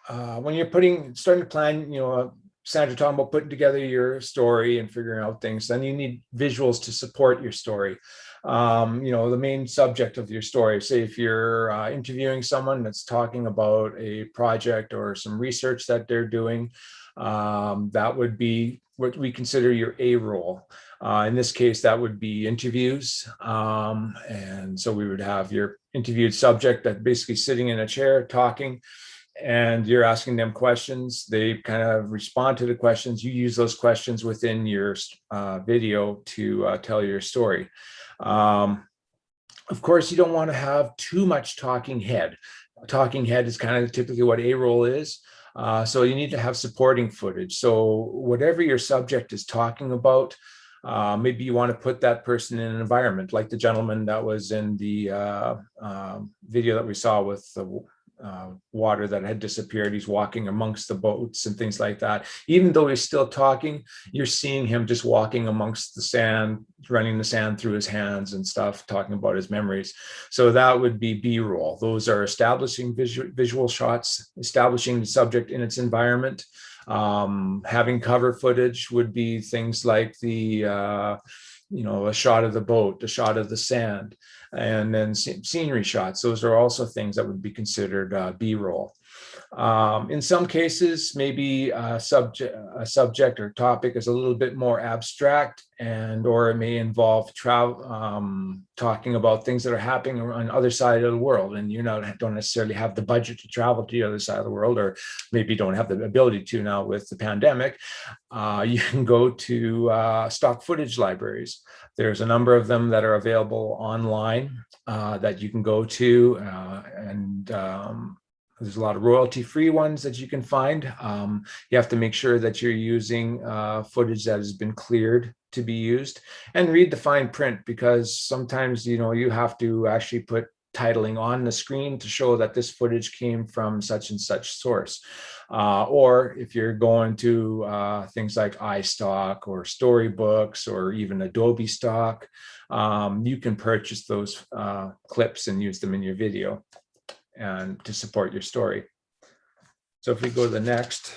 when you're starting to plan, Sandra talking about putting together your story and figuring out things, then you need visuals to support your story. The main subject of your story. Say if you're interviewing someone that's talking about a project or some research that they're doing, that would be what we consider your A role. In this case, that would be interviews. And so we would have your interviewed subject that basically sitting in a chair talking, and you're asking them questions. They kind of respond to the questions. You use those questions within your video to tell your story. Of course, you don't want to have too much talking head. Talking head is kind of typically what A-roll is. So you need to have supporting footage. So whatever your subject is talking about, maybe you want to put that person in an environment like the gentleman that was in the video that we saw with the water that had disappeared. He's walking amongst the boats and things like that. Even though he's still talking, you're seeing him just walking amongst the sand, running the sand through his hands and stuff, talking about his memories. So that would be B-roll. Those are establishing visual shots, establishing the subject in its environment. Having cover footage would be things like the a shot of the boat, a shot of the sand, and then scenery shots. Those are also things that would be considered B-roll. In some cases, maybe a subject or topic is a little bit more abstract, or it may involve talking about things that are happening on the other side of the world, and you don't necessarily have the budget to travel to the other side of the world, or maybe don't have the ability to now with the pandemic. You can go to stock footage libraries. There's a number of them that are available online that you can go to, and there's a lot of royalty-free ones that you can find. You have to make sure that you're using footage that has been cleared to be used, and read the fine print, because sometimes you have to actually put titling on the screen to show that this footage came from such and such source. Or if you're going to things like iStock or Storybooks or even Adobe Stock, you can purchase those clips and use them in your video and to support your story. So if we go to the next,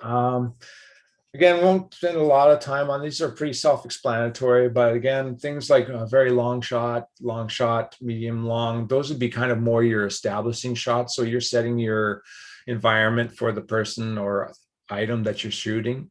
again, we won't spend a lot of time on these. Are pretty self-explanatory, but again, things like a very long shot, medium long, those would be kind of more your establishing shots. So you're setting your environment for the person or item that you're shooting.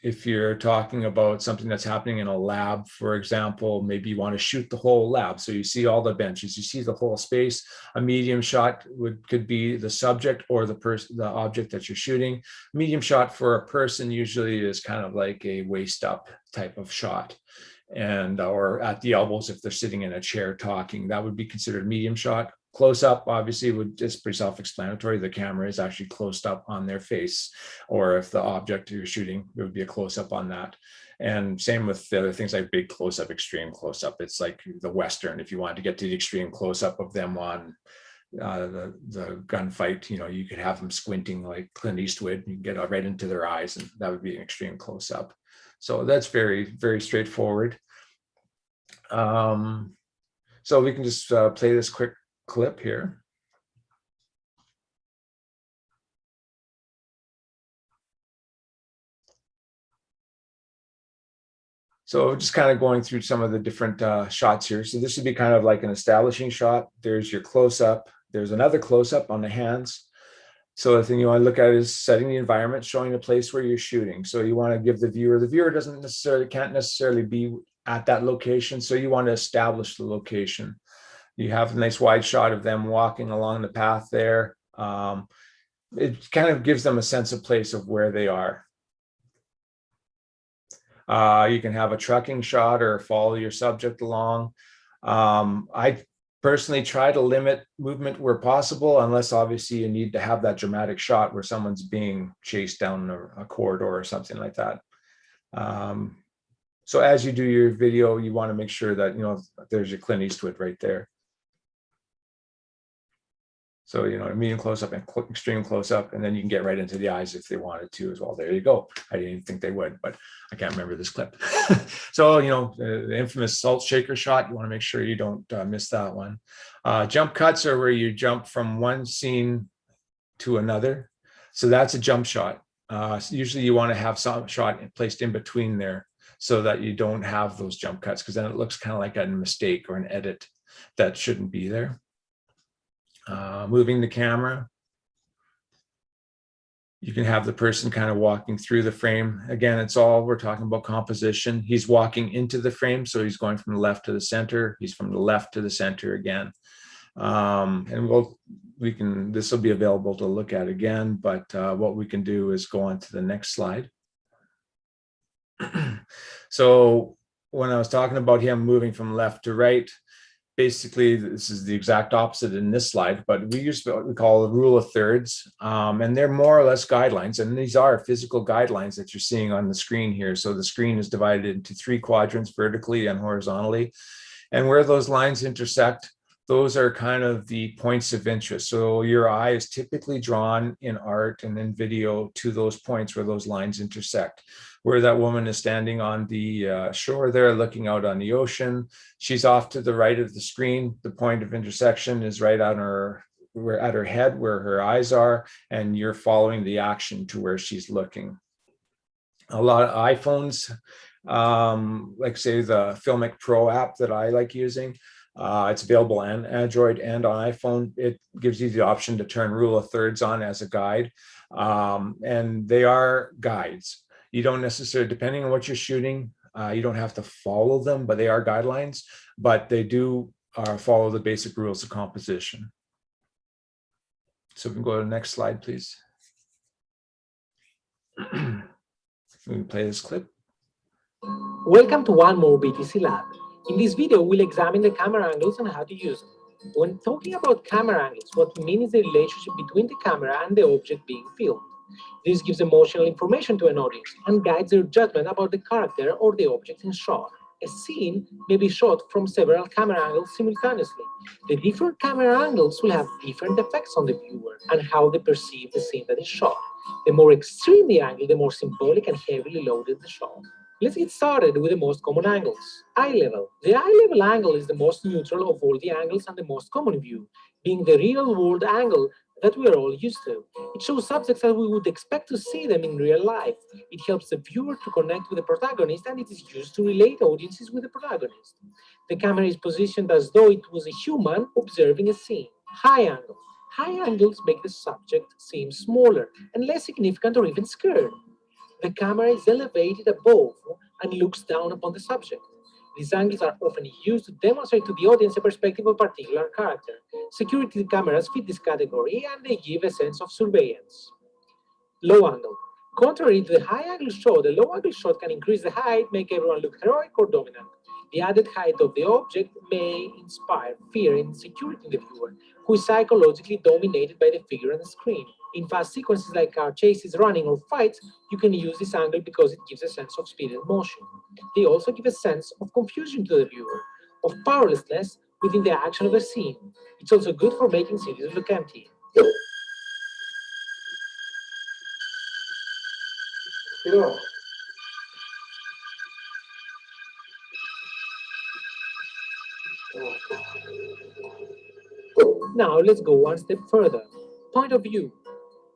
If you're talking about something that's happening in a lab, for example, maybe you want to shoot the whole lab. So you see all the benches, you see the whole space. A medium shot could be the subject or the object that you're shooting. Medium shot for a person usually is kind of like a waist up type of shot, or at the elbows if they're sitting in a chair talking. That would be considered medium shot. Close up, obviously, it's pretty self-explanatory. The camera is actually closed up on their face, or if the object you're shooting, it would be a close-up on that. And same with the other things like big close-up, extreme close-up. It's like the Western, if you wanted to get to the extreme close-up of them on the gunfight, you could have them squinting like Clint Eastwood, and you get right into their eyes, and that would be an extreme close up. So that's very, very straightforward. So we can just play this quick clip here. So just kind of going through some of the different shots here. So this would be kind of like an establishing shot. There's your close-up. There's another close-up on the hands. So the thing you want to look at is setting the environment, showing the place where you're shooting. So you want to give the viewer can't necessarily be at that location. So you want to establish the location. You have a nice wide shot of them walking along the path there. It kind of gives them a sense of place of where they are. You can have a trucking shot or follow your subject along. I personally try to limit movement where possible, unless obviously you need to have that dramatic shot where someone's being chased down a corridor or something like that. So as you do your video, you want to make sure that, there's your Clint Eastwood right there. So, medium close up and extreme close up, and then you can get right into the eyes if they wanted to as well. There you go. I didn't think they would, but I can't remember this clip. So, the infamous salt shaker shot, you want to make sure you don't miss that one. Jump cuts are where you jump from one scene to another. So that's a jump shot. Usually you want to have some shot placed in between there so that you don't have those jump cuts, because then it looks kind of like a mistake or an edit that shouldn't be there. Moving the camera, you can have the person kind of walking through the frame. Again, we're talking about composition. He's walking into the frame, so he's going from the left to the center. He's from the left to the center again. And this will be available to look at again, but what we can do is go on to the next slide. So when I was talking about him moving from left to right, basically, this is the exact opposite in this slide, but we use what we call the rule of thirds, and they're more or less guidelines, and these are physical guidelines that you're seeing on the screen here. So the screen is divided into 3 quadrants, vertically and horizontally, and where those lines intersect, those are kind of the points of interest. So your eye is typically drawn in art and in video to those points where those lines intersect. Where that woman is standing on the shore there, looking out on the ocean. She's off to the right of the screen. The point of intersection is right on her head where her eyes are, and you're following the action to where she's looking. A lot of iPhones, like say the Filmmaking Pro app that I like using, it's available on Android and on iPhone. It gives you the option to turn rule of thirds on as a guide, and they are guides. You don't necessarily, depending on what you're shooting, you don't have to follow them, but they are guidelines, but they do follow the basic rules of composition. So we can go to the next slide, please. We can play this clip. Welcome to one more BTC Lab. In this video, we'll examine the camera angles and how to use them. When talking about camera angles, what we mean is the relationship between the camera and the object being filmed. This gives emotional information to an audience and guides their judgment about the character or the object in shot. A scene may be shot from several camera angles simultaneously. The different camera angles will have different effects on the viewer and how they perceive the scene that is shot. The more extreme the angle, the more symbolic and heavily loaded the shot. Let's get started with the most common angles. Eye level. The eye level angle is the most neutral of all the angles and the most common view, being the real world angle that we are all used to. It shows subjects as we would expect to see them in real life. It helps the viewer to connect with the protagonist, and it is used to relate audiences with the protagonist. The camera is positioned as though it was a human observing a scene. High angle. High angles make the subject seem smaller and less significant or even scared. The camera is elevated above and looks down upon the subject. These angles are often used to demonstrate to the audience a perspective of a particular character. Security cameras fit this category, and they give a sense of surveillance. Low angle. Contrary to the high angle shot, the low angle shot can increase the height, make everyone look heroic or dominant. The added height of the object may inspire fear and insecurity in the viewer, who is psychologically dominated by the figure on the screen. In fast sequences like car chases, running, or fights, you can use this angle because it gives a sense of speed and motion. They also give a sense of confusion to the viewer, of powerlessness, within the action of the scene. It's also good for making scenes look empty. Now let's go one step further. Point of view.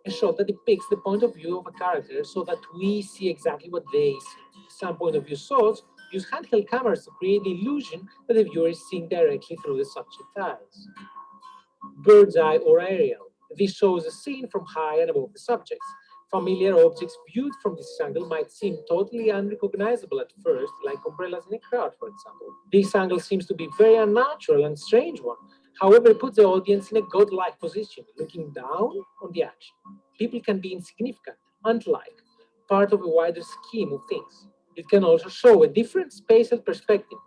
A shot that depicts the point of view of a character so that we see exactly what they see. Some point of view shots use handheld cameras to create the illusion that the viewer is seeing directly through the subject's eyes. Bird's eye or aerial. This shows a scene from high and above the subjects. Familiar objects viewed from this angle might seem totally unrecognizable at first, like umbrellas in a crowd, for example. This angle seems to be very unnatural and strange one. However, it puts the audience in a godlike position, looking down on the action. People can be insignificant, unlike, part of a wider scheme of things. It can also show a different spatial perspective.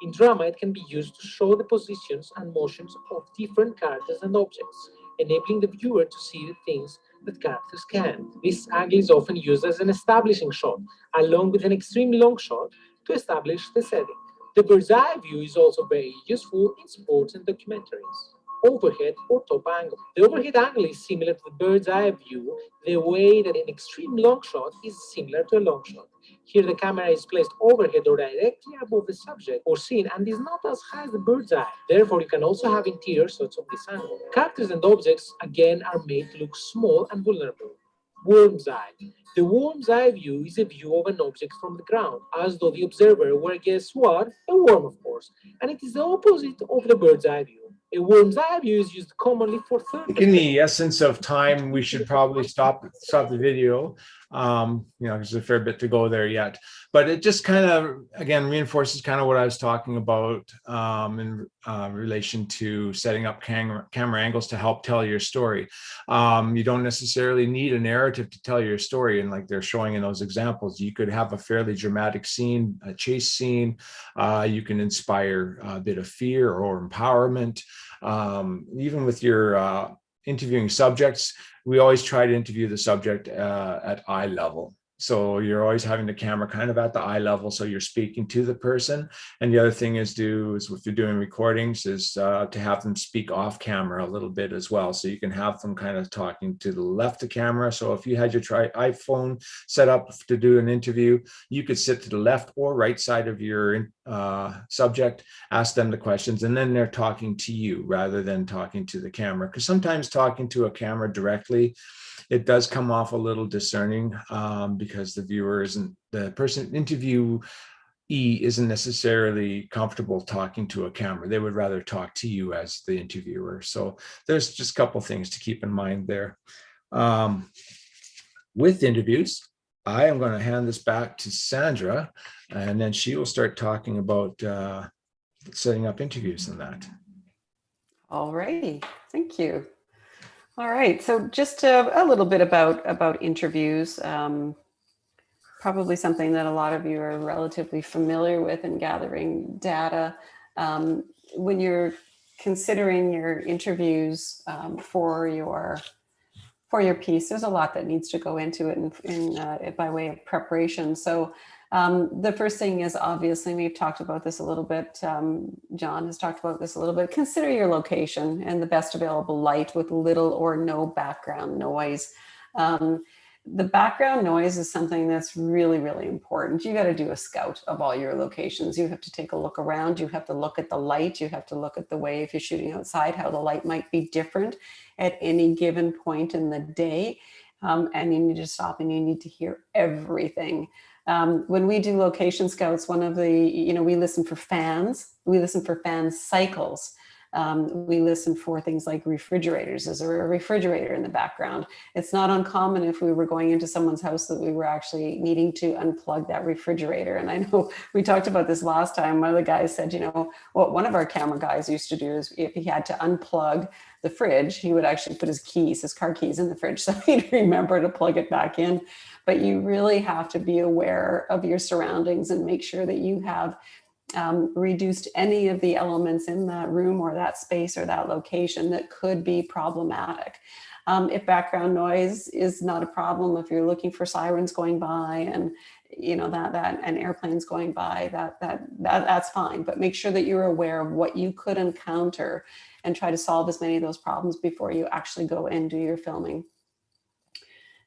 In drama, it can be used to show the positions and motions of different characters and objects, enabling the viewer to see the things that characters can't. This angle is often used as an establishing shot, along with an extreme long shot to establish the setting. The bird's eye view is also very useful in sports and documentaries. Overhead or top angle. The overhead angle is similar to the bird's eye view, the way that an extreme long shot is similar to a long shot. Here the camera is placed overhead or directly above the subject or scene and is not as high as the bird's eye. Therefore, you can also have interior shots of this angle. Characters and objects, again, are made to look small and vulnerable. Worm's eye. The worm's eye view is a view of an object from the ground, as though the observer were, guess what? A worm, of course. And it is the opposite of the bird's eye view. A worm's eye view is used commonly for third In the essence of time, we should probably stop the video. There's a fair bit to go there yet, but it just kind of, again, reinforces kind of what I was talking about in relation to setting up camera angles to help tell your story. You don't necessarily need a narrative to tell your story, and like they're showing in those examples, you could have a fairly dramatic scene, a chase scene. You can inspire a bit of fear or empowerment. Even with your interviewing subjects, we always try to interview the subject at eye level. So you're always having the camera kind of at the eye level, so you're speaking to the person. And the other thing is if you're doing recordings, is to have them speak off camera a little bit as well. So you can have them kind of talking to the left of camera. So if you had your iPhone set up to do an interview, you could sit to the left or right side of your subject, ask them the questions, and then they're talking to you rather than talking to the camera. Because sometimes talking to a camera directly, it does come off a little discerning because the person interviewee isn't necessarily comfortable talking to a camera. They would rather talk to you as the interviewer. So there's just a couple things to keep in mind there. With interviews, I am going to hand this back to Sandra, and then she will start talking about setting up interviews and that. All righty, thank you. All right, so just a little bit about interviews. Probably something that a lot of you are relatively familiar with in gathering data. When you're considering your interviews for your piece, there's a lot that needs to go into it by way of preparation. So the first thing is, obviously, we've talked about this a little bit. John has talked about this a little bit. Consider your location and the best available light with little or no background noise. The background noise is something that's really, really important. You got to do a scout of all your locations. You have to take a look around. You have to look at the light. You have to look at the way, if you're shooting outside, how the light might be different at any given point in the day. And you need to stop and you need to hear everything. When we do location scouts, we listen for fans. We listen for fan cycles. We listen for things like refrigerators. Is there a refrigerator in the background? It's not uncommon if we were going into someone's house that we were actually needing to unplug that refrigerator. And I know we talked about this last time. One of the guys said, what one of our camera guys used to do is if he had to unplug the fridge, he would actually put his car keys in the fridge so he'd remember to plug it back in. But you really have to be aware of your surroundings and make sure that you have reduced any of the elements in that room or that space or that location that could be problematic. If background noise is not a problem, if you're looking for sirens going by and you know, that an airplane's going by, that's fine. But make sure that you're aware of what you could encounter and try to solve as many of those problems before you actually go and do your filming.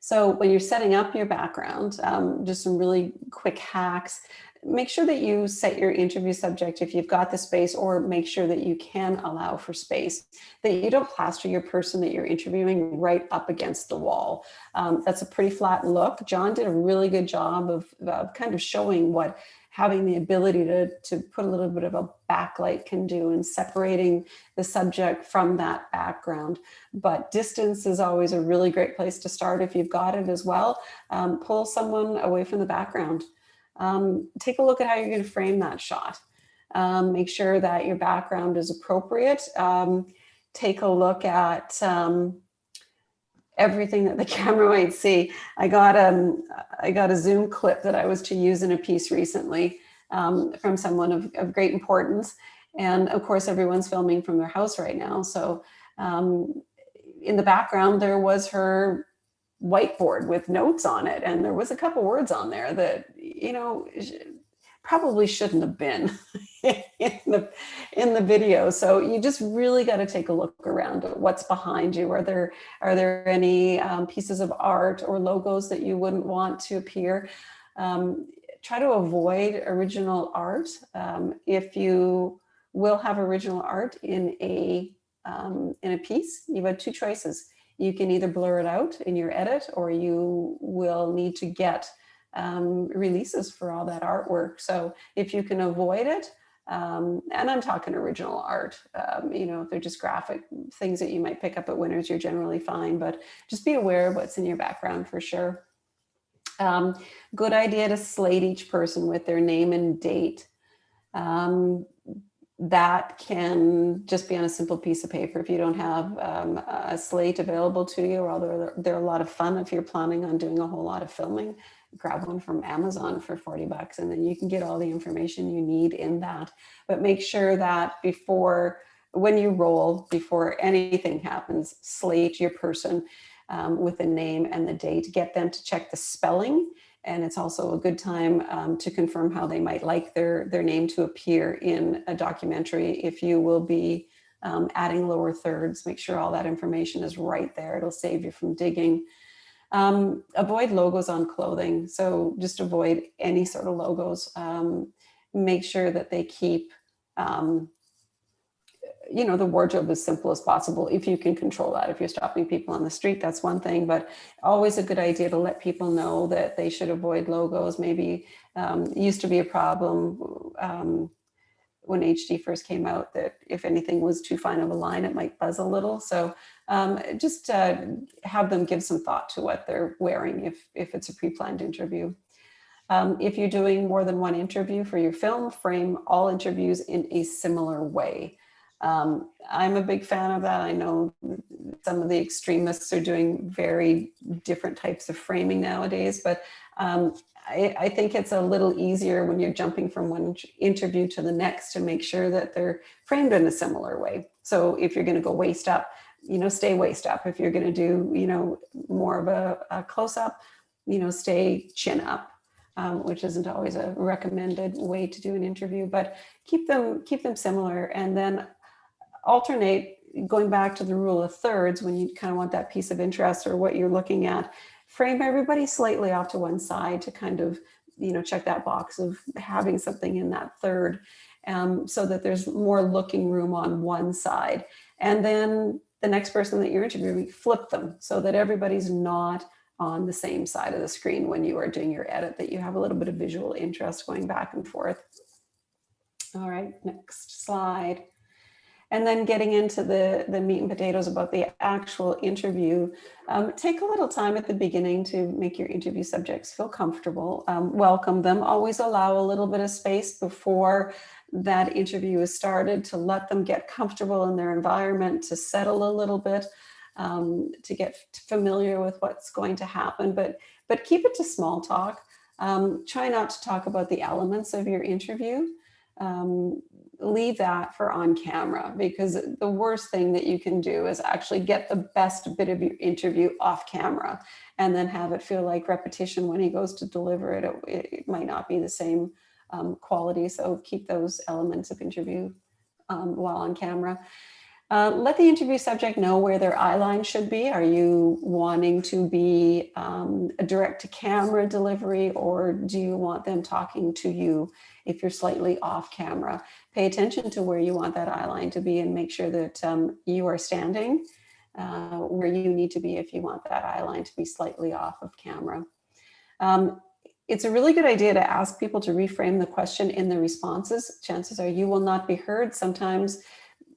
So when you're setting up your background, just some really quick hacks. Make sure that you set your interview subject, if you've got the space, or make sure that you can allow for space, that you don't plaster your person that you're interviewing right up against the wall. That's a pretty flat look. John did a really good job of kind of showing what having the ability to put a little bit of a backlight can do and separating the subject from that background. But distance is always a really great place to start if you've got it as well. Pull someone away from the background. Take a look at how you're going to frame that shot. Make sure that your background is appropriate. Take a look at everything that the camera might see. I got a Zoom clip that I was to use in a piece recently from someone of great importance. And of course, everyone's filming from their house right now. So in the background, there was her whiteboard with notes on it. And there was a couple words on there that, you know, probably shouldn't have been in the video. So you just really got to take a look around at what's behind you. Are there any pieces of art or logos that you wouldn't want to appear? Try to avoid original art. If you will have original art in a piece, you've got two choices. You can either blur it out in your edit, or you will need to get releases for all that artwork. So if you can avoid it, and I'm talking original art, you know, if they're just graphic things that you might pick up at Winners, you're generally fine, but just be aware of what's in your background for sure. Good idea to slate each person with their name and date. That can just be on a simple piece of paper. If you don't have a slate available to you, although they're a lot of fun if you're planning on doing a whole lot of filming, grab one from Amazon for $40 and then you can get all the information you need in that. But make sure that when you roll, before anything happens, slate your person with the name and the date. Get them to check the spelling. And it's also a good time to confirm how they might like their name to appear in a documentary. If you will be adding lower thirds, make sure all that information is right there. It'll save you from digging. Avoid logos on clothing. So just avoid any sort of logos. Make sure that they keep you know, the wardrobe as simple as possible, if you can control that. If you're stopping people on the street, that's one thing, but always a good idea to let people know that they should avoid logos. Maybe it used to be a problem when HD first came out, that if anything was too fine of a line, it might buzz a little. So just have them give some thought to what they're wearing if it's a pre-planned interview. If you're doing more than one interview for your film, frame all interviews in a similar way. I'm a big fan of that. I know some of the extremists are doing very different types of framing nowadays, but I think it's a little easier when you're jumping from one interview to the next to make sure that they're framed in a similar way. So if you're going to go waist up, you know, stay waist up. If you're going to do, you know, more of a close up, you know, stay chin up. Which isn't always a recommended way to do an interview, but keep them similar, and then alternate, going back to the rule of thirds, when you kind of want that piece of interest or what you're looking at, frame everybody slightly off to one side to kind of, you know, check that box of having something in that third, so that there's more looking room on one side. And then the next person that you're interviewing, flip them so that everybody's not on the same side of the screen when you are doing your edit, that you have a little bit of visual interest going back and forth. All right, next slide. And then getting into the meat and potatoes about the actual interview, take a little time at the beginning to make your interview subjects feel comfortable, welcome them, always allow a little bit of space before that interview is started to let them get comfortable in their environment, to settle a little bit, to get familiar with what's going to happen, but keep it to small talk. Try not to talk about the elements of your interview. Leave that for on camera, because the worst thing that you can do is actually get the best bit of your interview off camera. and then have it feel like repetition when he goes to deliver it. It might not be the same quality. So keep those elements of interview while on camera. Let the interview subject know where their eye line should be. Are you wanting to be a direct to camera delivery, or do you want them talking to you if you're slightly off camera? Pay attention to where you want that eye line to be and make sure that you are standing where you need to be if you want that eye line to be slightly off of camera. It's a really good idea to ask people to reframe the question in the responses. Chances are you will not be heard. Sometimes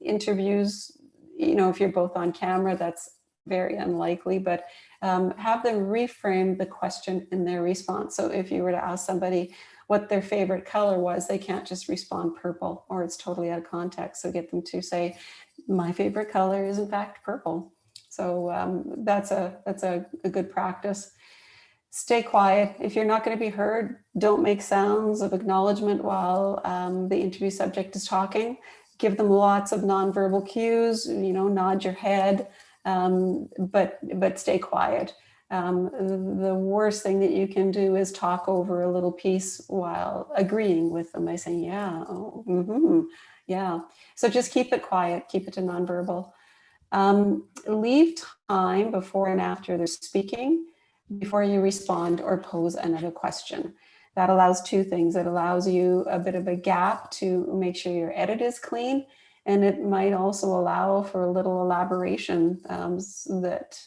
interviews, if you're both on camera, that's very unlikely, but have them reframe the question in their response. So if you were to ask somebody what their favorite color was, they can't just respond purple, or it's totally out of context. So get them to say, my favorite color is in fact purple. So that's a good practice. Stay quiet. If you're not going to be heard, don't make sounds of acknowledgement while the interview subject is talking. Give them lots of nonverbal cues, nod your head, but stay quiet. The worst thing that you can do is talk over a little piece while agreeing with them by saying, yeah, oh, yeah. So just keep it quiet, keep it to nonverbal. Leave time before and after they're speaking before you respond or pose another question. That allows two things. It allows you a bit of a gap to make sure your edit is clean, and it might also allow for a little elaboration that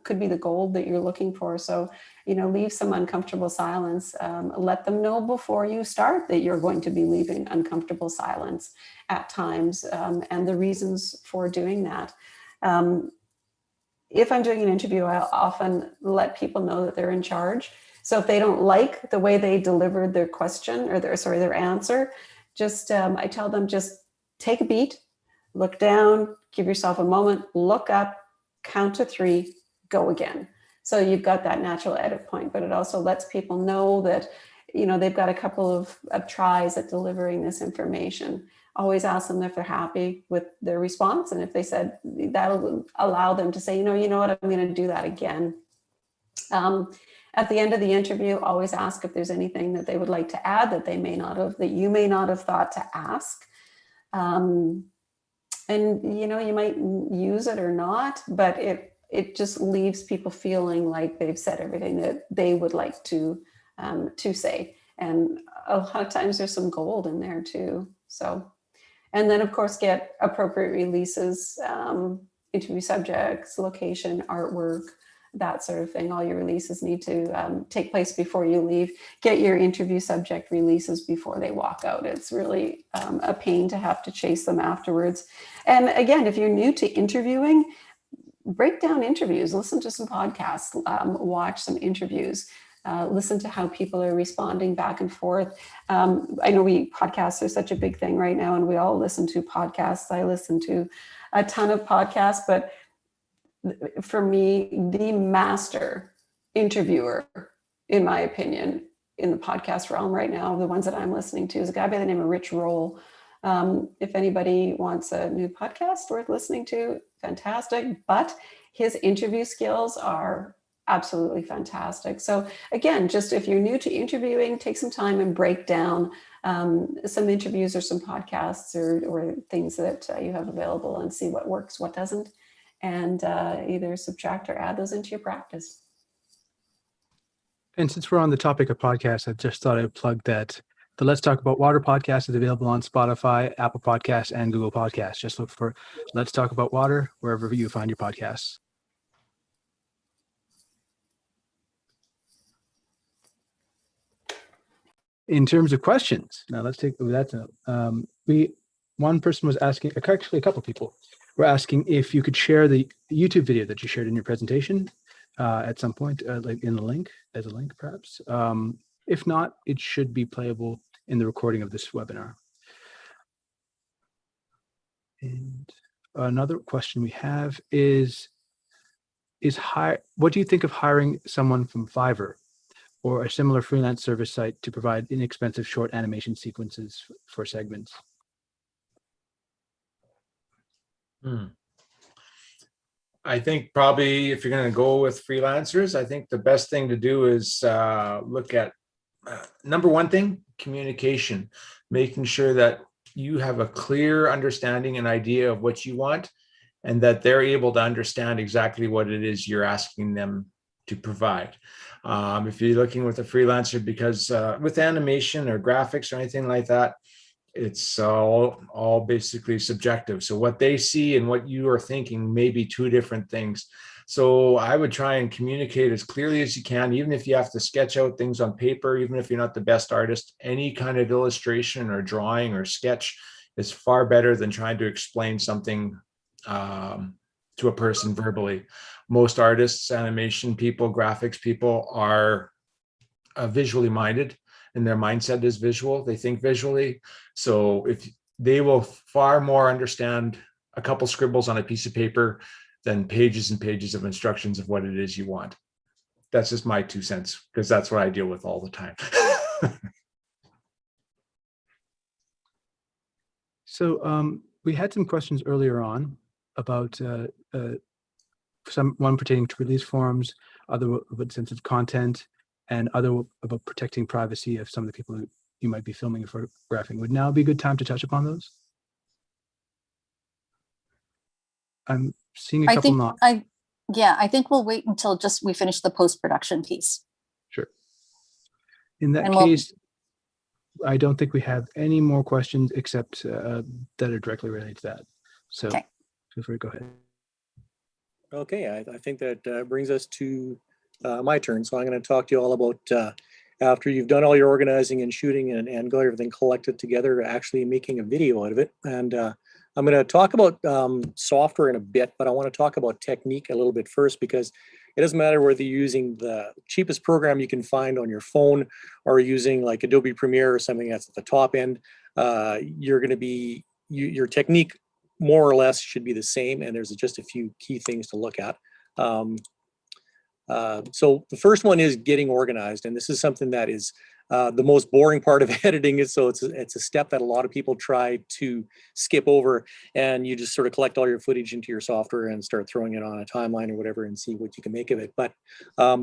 could be the gold that you're looking for. So, leave some uncomfortable silence. Let them know before you start that you're going to be leaving uncomfortable silence at times, and the reasons for doing that. If I'm doing an interview, I'll often let people know that they're in charge. So if they don't like the way they delivered their question or their answer, just I tell them, just take a beat, look down, give yourself a moment, look up, count to 3, go again. So you've got that natural edit point, but it also lets people know that, they've got a couple of tries at delivering this information. Always ask them if they're happy with their response. And if they said, that'll allow them to say, you know what, I'm going to do that again. At the end of the interview, always ask if there's anything that they would like to add that you may not have thought to ask. And you might use it or not, but it just leaves people feeling like they've said everything that they would like to say. And a lot of times there's some gold in there too. So, and then of course get appropriate releases, interview subjects, location, artwork, that sort of thing. All your releases need to take place before you leave. Get your interview subject releases before they walk out. It's really a pain to have to chase them afterwards. And again, if you're new to interviewing, break down interviews, listen to some podcasts, watch some interviews, listen to how people are responding back and forth. I know podcasts are such a big thing right now, and we all listen to podcasts. I listen to a ton of podcasts, but for me, the master interviewer, in my opinion, in the podcast realm right now, the ones that I'm listening to, is a guy by the name of Rich Roll. If anybody wants a new podcast worth listening to, fantastic. But his interview skills are absolutely fantastic. So again, just if you're new to interviewing, take some time and break down some interviews or some podcasts or things that you have available and see what works, what doesn't, and either subtract or add those into your practice. And since we're on the topic of podcasts, I just thought I'd plug that the Let's Talk About Water podcast is available on Spotify, Apple Podcasts, and Google Podcasts. Just look for Let's Talk About Water wherever you find your podcasts. In terms of questions, now let's take that. One person was asking, actually a couple of people were asking if you could share the YouTube video that you shared in your presentation at some point, like in the link, as a link perhaps. If not, it should be playable in the recording of this webinar. And another question we have is what do you think of hiring someone from Fiverr or a similar freelance service site to provide inexpensive short animation sequences for segments? I think probably if you're going to go with freelancers, I think the best thing to do is look at number one thing, communication, making sure that you have a clear understanding and idea of what you want, and that they're able to understand exactly what it is you're asking them to provide. If you're looking with a freelancer, because with animation or graphics or anything like that, it's all basically subjective. So what they see and what you are thinking may be two different things. So I would try and communicate as clearly as you can, even if you have to sketch out things on paper, even if you're not the best artist. Any kind of illustration or drawing or sketch is far better than trying to explain something to a person verbally. Most artists, animation people, graphics people are visually minded, and their mindset is visual. They think visually. So if they will far more understand a couple scribbles on a piece of paper than pages and pages of instructions of what it is you want. That's just my 2 cents, because that's what I deal with all the time. So we had some questions earlier on about one pertaining to release forms, other about sensitive content, and other about protecting privacy of some of the people who you might be filming and photographing. Would now be a good time to touch upon those? I'm seeing a couple not. I think we'll wait until we finish the post-production piece. Sure. In that case, I don't think we have any more questions except that are directly related to that. So feel free to go ahead. Okay, I think that brings us to my turn. So I'm going to talk to you all about after you've done all your organizing and shooting and got everything collected together, actually making a video out of it. And I'm going to talk about software in a bit, but I want to talk about technique a little bit first, because it doesn't matter whether you're using the cheapest program you can find on your phone or using like Adobe Premiere or something that's at the top end. You're going to be, your technique more or less should be the same, and there's just a few key things to look at. So the first one is getting organized, and this is something that is the most boring part of editing. So it's a step that a lot of people try to skip over, and you just sort of collect all your footage into your software and start throwing it on a timeline or whatever and see what you can make of it. But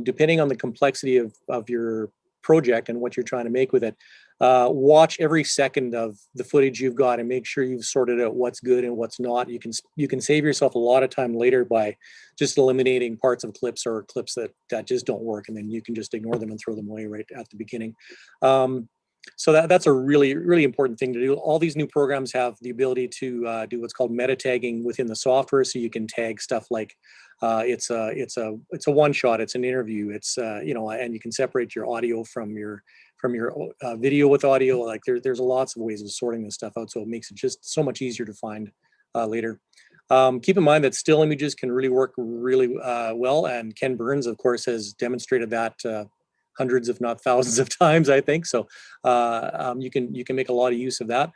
depending on the complexity of your project and what you're trying to make with it, watch every second of the footage you've got and make sure you've sorted out what's good and what's not. You can save yourself a lot of time later by just eliminating parts of clips or clips that just don't work, and then you can just ignore them and throw them away right at the beginning. So that's a really, really important thing to do. All these new programs have the ability to do what's called meta tagging within the software, so you can tag stuff like it's a one shot, it's an interview, it's and you can separate your audio from your video with audio. Like there's lots of ways of sorting this stuff out, so it makes it just so much easier to find later. Keep in mind that still images can really work really well, and Ken Burns, of course, has demonstrated that hundreds, if not thousands of times, I think. So you can make a lot of use of that.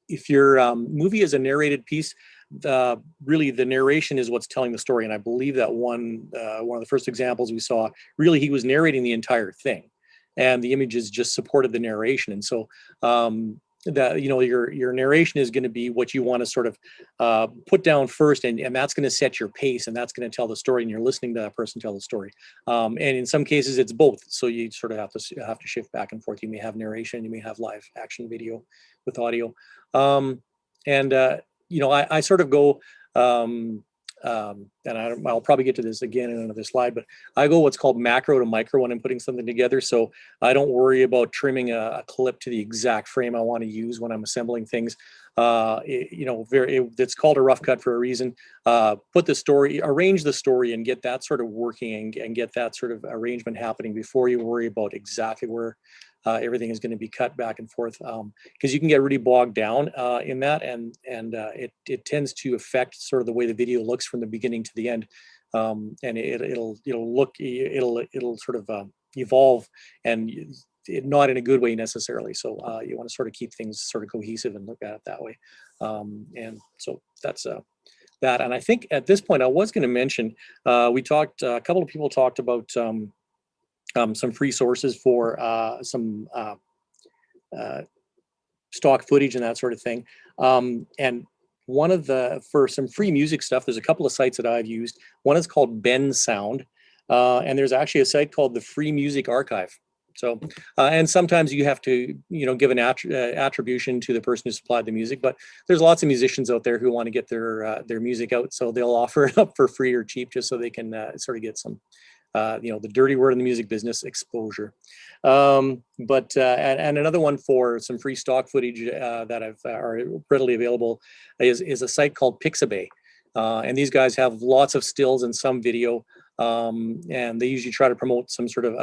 If your movie is a narrated piece, really the narration is what's telling the story. And I believe that one of the first examples we saw, really he was narrating the entire thing, and the images just supported the narration. And so that your narration is going to be what you want to sort of put down first, and that's going to set your pace, and that's going to tell the story, and you're listening to that person tell the story. And in some cases it's both, so you sort of have to shift back and forth. You may have narration, you may have live action video with audio. I sort of go and I'll probably get to this again in another slide, but I go what's called macro to micro when I'm putting something together. So I don't worry about trimming a clip to the exact frame I want to use when I'm assembling things. It's called a rough cut for a reason. Arrange the story and get that sort of working and get that sort of arrangement happening before you worry about exactly where everything is going to be cut back and forth, because you can get really bogged down in that, and it tends to affect sort of the way the video looks from the beginning to the end, and it'll sort of evolve, and not in a good way necessarily. So you want to sort of keep things sort of cohesive and look at it that way, and so that's that. And I think at this point I was going to mention a couple of people talked about some free sources for some stock footage and that sort of thing. And for some free music stuff, there's a couple of sites that I've used. One is called Ben Sound, and there's actually a site called the Free Music Archive. So, and sometimes you have to, give an attribution to the person who supplied the music, but there's lots of musicians out there who want to get their music out, so they'll offer it up for free or cheap just so they can sort of get some, the dirty word in the music business, exposure. And another one for some free stock footage that are readily available is a site called Pixabay. And these guys have lots of stills and some video. And they usually try to promote some sort of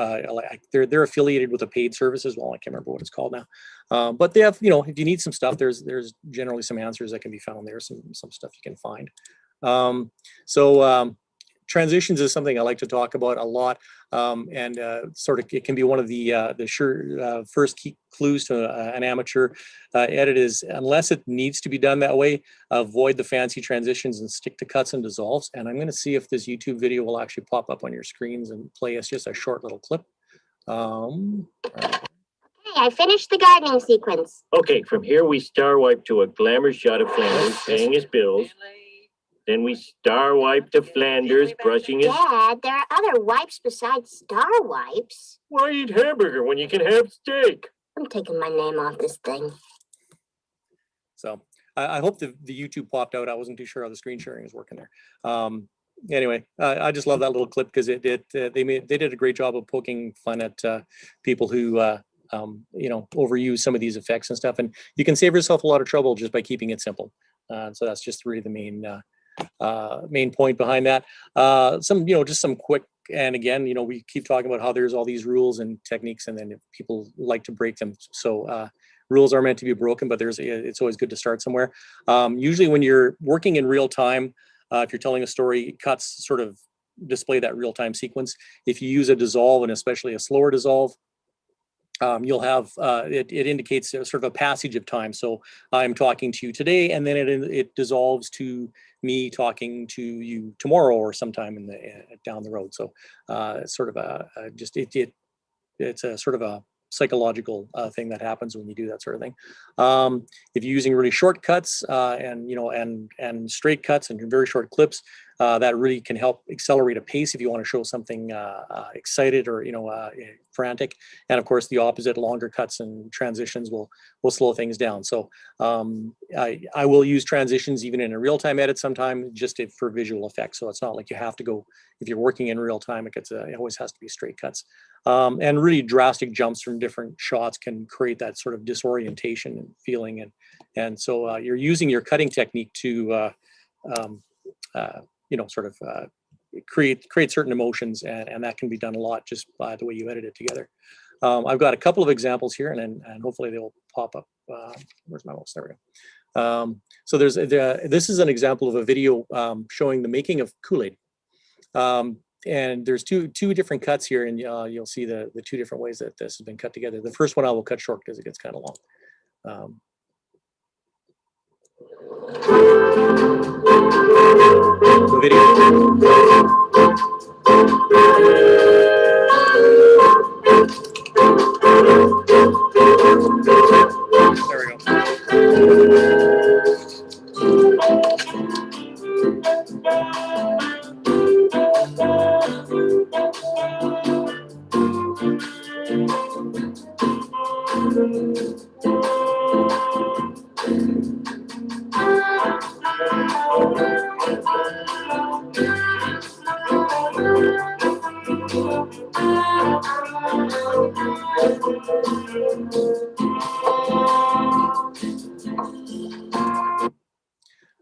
they're affiliated with a paid service as well. I can't remember what it's called now, but they have, if you need some stuff, there's generally some answers that can be found there, some stuff you can find. Transitions is something I like to talk about a lot, and sort of it can be one of the first key clues to an amateur edit is, unless it needs to be done that way, avoid the fancy transitions and stick to cuts and dissolves. And I'm going to see if this YouTube video will actually pop up on your screens and play us just a short little clip. Hey, I finished the gardening sequence. Okay, from here we star wipe to a glamour shot of Flanders paying his bills. Then we star wipe to Flanders brushing his... Dad, there are other wipes besides star wipes. Why eat hamburger when you can have steak? I'm taking my name off this thing. So I hope the YouTube popped out. I wasn't too sure how the screen sharing is working there. Anyway, I just love that little clip because they did a great job of poking fun at people who overuse some of these effects and stuff. And you can save yourself a lot of trouble just by keeping it simple. So that's just really the main point behind that. Just some quick, and again, we keep talking about how there's all these rules and techniques, and then people like to break them. So rules are meant to be broken, but it's always good to start somewhere. Usually when you're working in real time, if you're telling a story, cuts sort of display that real-time sequence. If you use a dissolve, and especially a slower dissolve, you'll have it indicates sort of a passage of time. So I'm talking to you today, and then it dissolves to me talking to you tomorrow or sometime down the road. So it's sort of it's a sort of a psychological thing that happens when you do that sort of thing. If you're using really short cuts and straight cuts and very short clips, that really can help accelerate a pace if you want to show something excited or frantic. And of course, the opposite, longer cuts and transitions will slow things down. So I will use transitions even in a real-time edit sometime, just for visual effects. So it's not like you have to go, if you're working in real time, it always has to be straight cuts. And really drastic jumps from different shots can create that sort of disorientation and feeling. And so you're using your cutting technique to create certain emotions, and that can be done a lot just by the way you edit it together. I've got a couple of examples here, and hopefully they'll pop up. Where's my mouse? There we go. So this is an example of a video showing the making of Kool-Aid. And there's two different cuts here, and you'll see the two different ways that this has been cut together. The first one I will cut short because it gets kind of long. The video. There we go.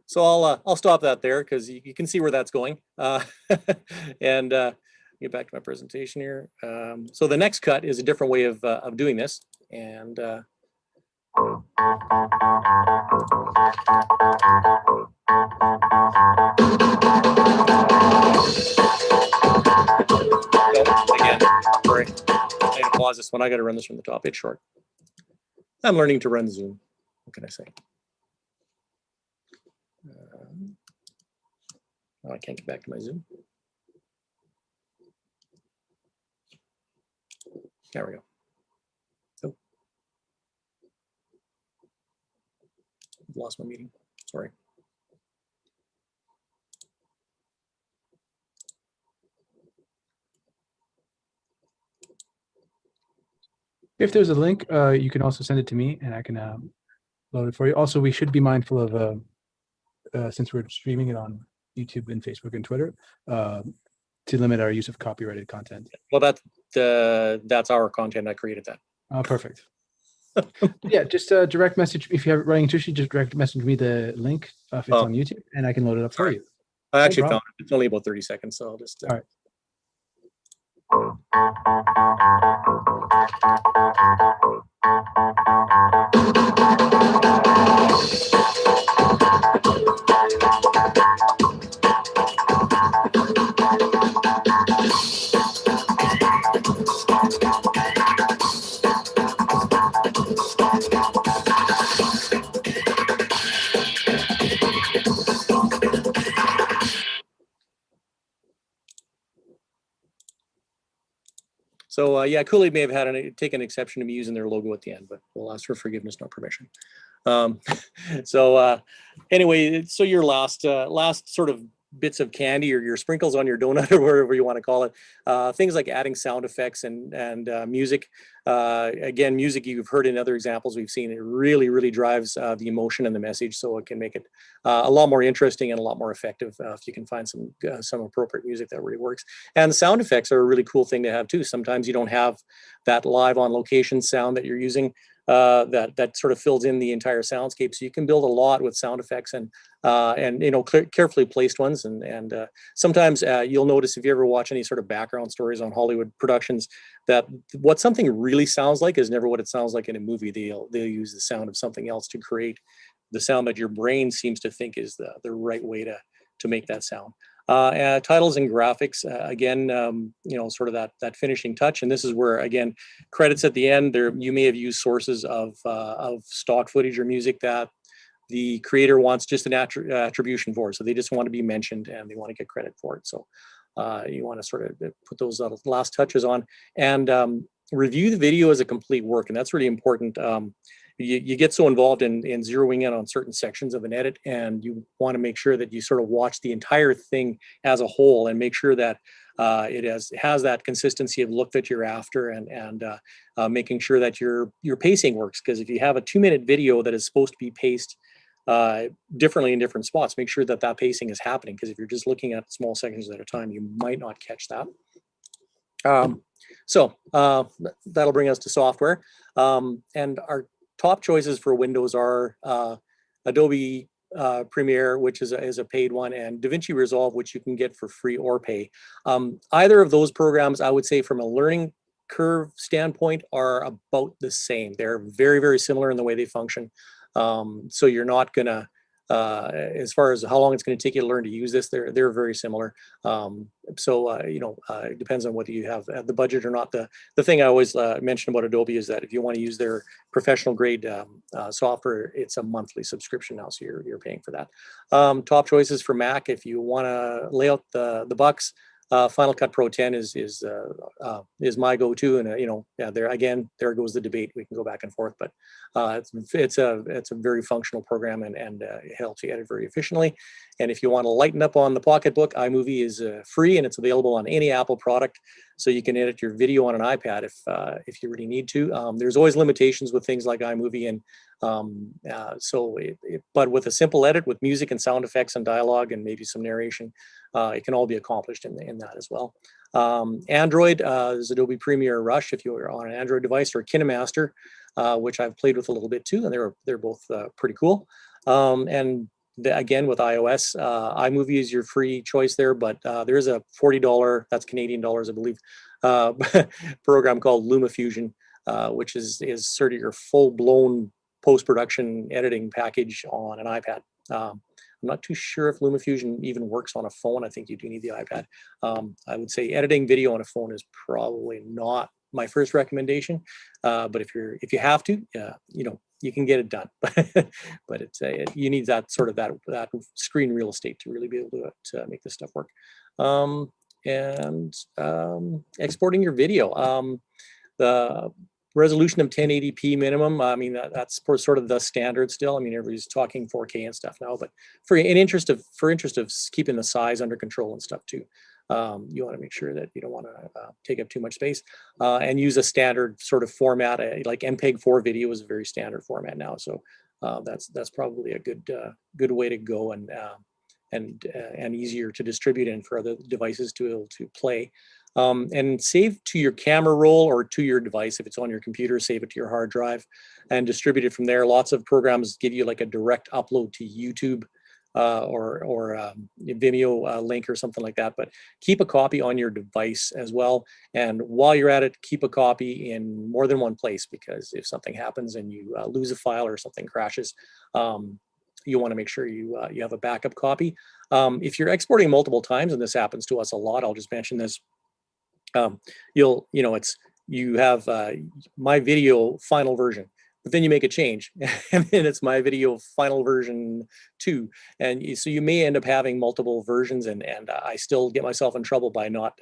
So I'll stop that there because you can see where that's going. And get back to my presentation here. So the next cut is a different way of doing this. And so again, sorry, I need to pause this one. I got to run this from the top. It's short. I'm learning to run Zoom. What can I say? Oh, I can't get back to my Zoom. There we go. Oh. I've lost my meeting. Sorry. If there's a link, you can also send it to me and I can load it for you. Also, we should be mindful of, since we're streaming it on YouTube and Facebook and Twitter, to limit our use of copyrighted content. Well, that's our content. I created that. Oh, perfect. Yeah, just direct message. If you have it running into issue, just direct message me the link if it's on YouTube and I can load it up for you. I actually No found it. It's only about 30 seconds, so I'll just. All right. So yeah, Kool-Aid may have taken exception to me using their logo at the end, but we'll ask for forgiveness, not permission. Anyway, so your last sort of bits of candy or your sprinkles on your donut or whatever you want to call it, things like adding sound effects and music. Again, music you've heard in other examples we've seen, it really drives the emotion and the message, so it can make it a lot more interesting and a lot more effective if you can find some appropriate music that really works. And sound effects are a really cool thing to have too. Sometimes you don't have that live on location sound that you're using. That sort of fills in the entire soundscape, so you can build a lot with sound effects and carefully placed ones. And sometimes you'll notice if you ever watch any sort of background stories on Hollywood productions, that what something really sounds like is never what it sounds like in a movie. They'll use the sound of something else to create the sound that your brain seems to think is the right way to make that sound. Titles and graphics, again, sort of that finishing touch. And this is where, again, credits at the end. There, you may have used sources of stock footage or music that the creator wants just an attribution for. So they just want to be mentioned and they want to get credit for it. So you want to sort of put those last touches on and review the video as a complete work. And that's really important. You get so involved in zeroing in on certain sections of an edit, and you want to make sure that you sort of watch the entire thing as a whole and make sure that it has that consistency of look that you're after, and making sure that your pacing works. Because if you have a 2-minute video that is supposed to be paced differently in different spots, make sure that pacing is happening. Because if you're just looking at small sections at a time, you might not catch that. That'll bring us to software, and our top choices for Windows are Adobe Premiere, which is a paid one, and DaVinci Resolve, which you can get for free or pay. Either of those programs, I would say from a learning curve standpoint, are about the same. They're very similar in the way they function. So you're not gonna, as far as how long it's going to take you to learn to use this, they're very similar. It depends on whether you have the budget or not. The thing I always mention about Adobe is that if you want to use their professional grade software, it's a monthly subscription now, so you're paying for that. Top choices for Mac, if you want to lay out the bucks, Final Cut Pro 10 is my go-to, and there goes the debate. We can go back and forth, but it's a very functional program, and it helps you edit very efficiently. And if you want to lighten up on the pocketbook, iMovie is free, and it's available on any Apple product, so you can edit your video on an iPad if you really need to. There's always limitations with things like iMovie, and but with a simple edit with music and sound effects and dialogue and maybe some narration, it can all be accomplished in that as well. Android is Adobe Premiere Rush if you're on an Android device, or KineMaster, which I've played with a little bit too, and they're both pretty cool. Again, with iOS, iMovie is your free choice there, but there is a $40, that's Canadian dollars, I believe, program called LumaFusion, which is sort of your full-blown post-production editing package on an iPad. I'm not too sure if LumaFusion even works on a phone. I think you do need the iPad. I would say editing video on a phone is probably not my first recommendation, but if you have to, you can get it done. But you need that sort of that screen real estate to really be able to make this stuff work. Exporting your video. The resolution of 1080p minimum, I mean, that's sort of the standard still. I mean, everybody's talking 4K and stuff now, but for interest of keeping the size under control and stuff too. You want to make sure that you don't want to take up too much space, and use a standard sort of format. Like MPEG-4 video is a very standard format now, so that's probably a good way to go, and easier to distribute and for other devices to be able to play. And save to your camera roll or to your device. If it's on your computer, save it to your hard drive and distribute it from there. Lots of programs give you like a direct upload to YouTube or Vimeo link or something like that, but keep a copy on your device as well. And while you're at it, keep a copy in more than one place, because if something happens and you lose a file or something crashes, you want to make sure you have a backup copy. If you're exporting multiple times, and this happens to us a lot, I'll just mention this. You have my video final version, but then you make a change and then it's my video final version 2. And so you may end up having multiple versions, and I still get myself in trouble by not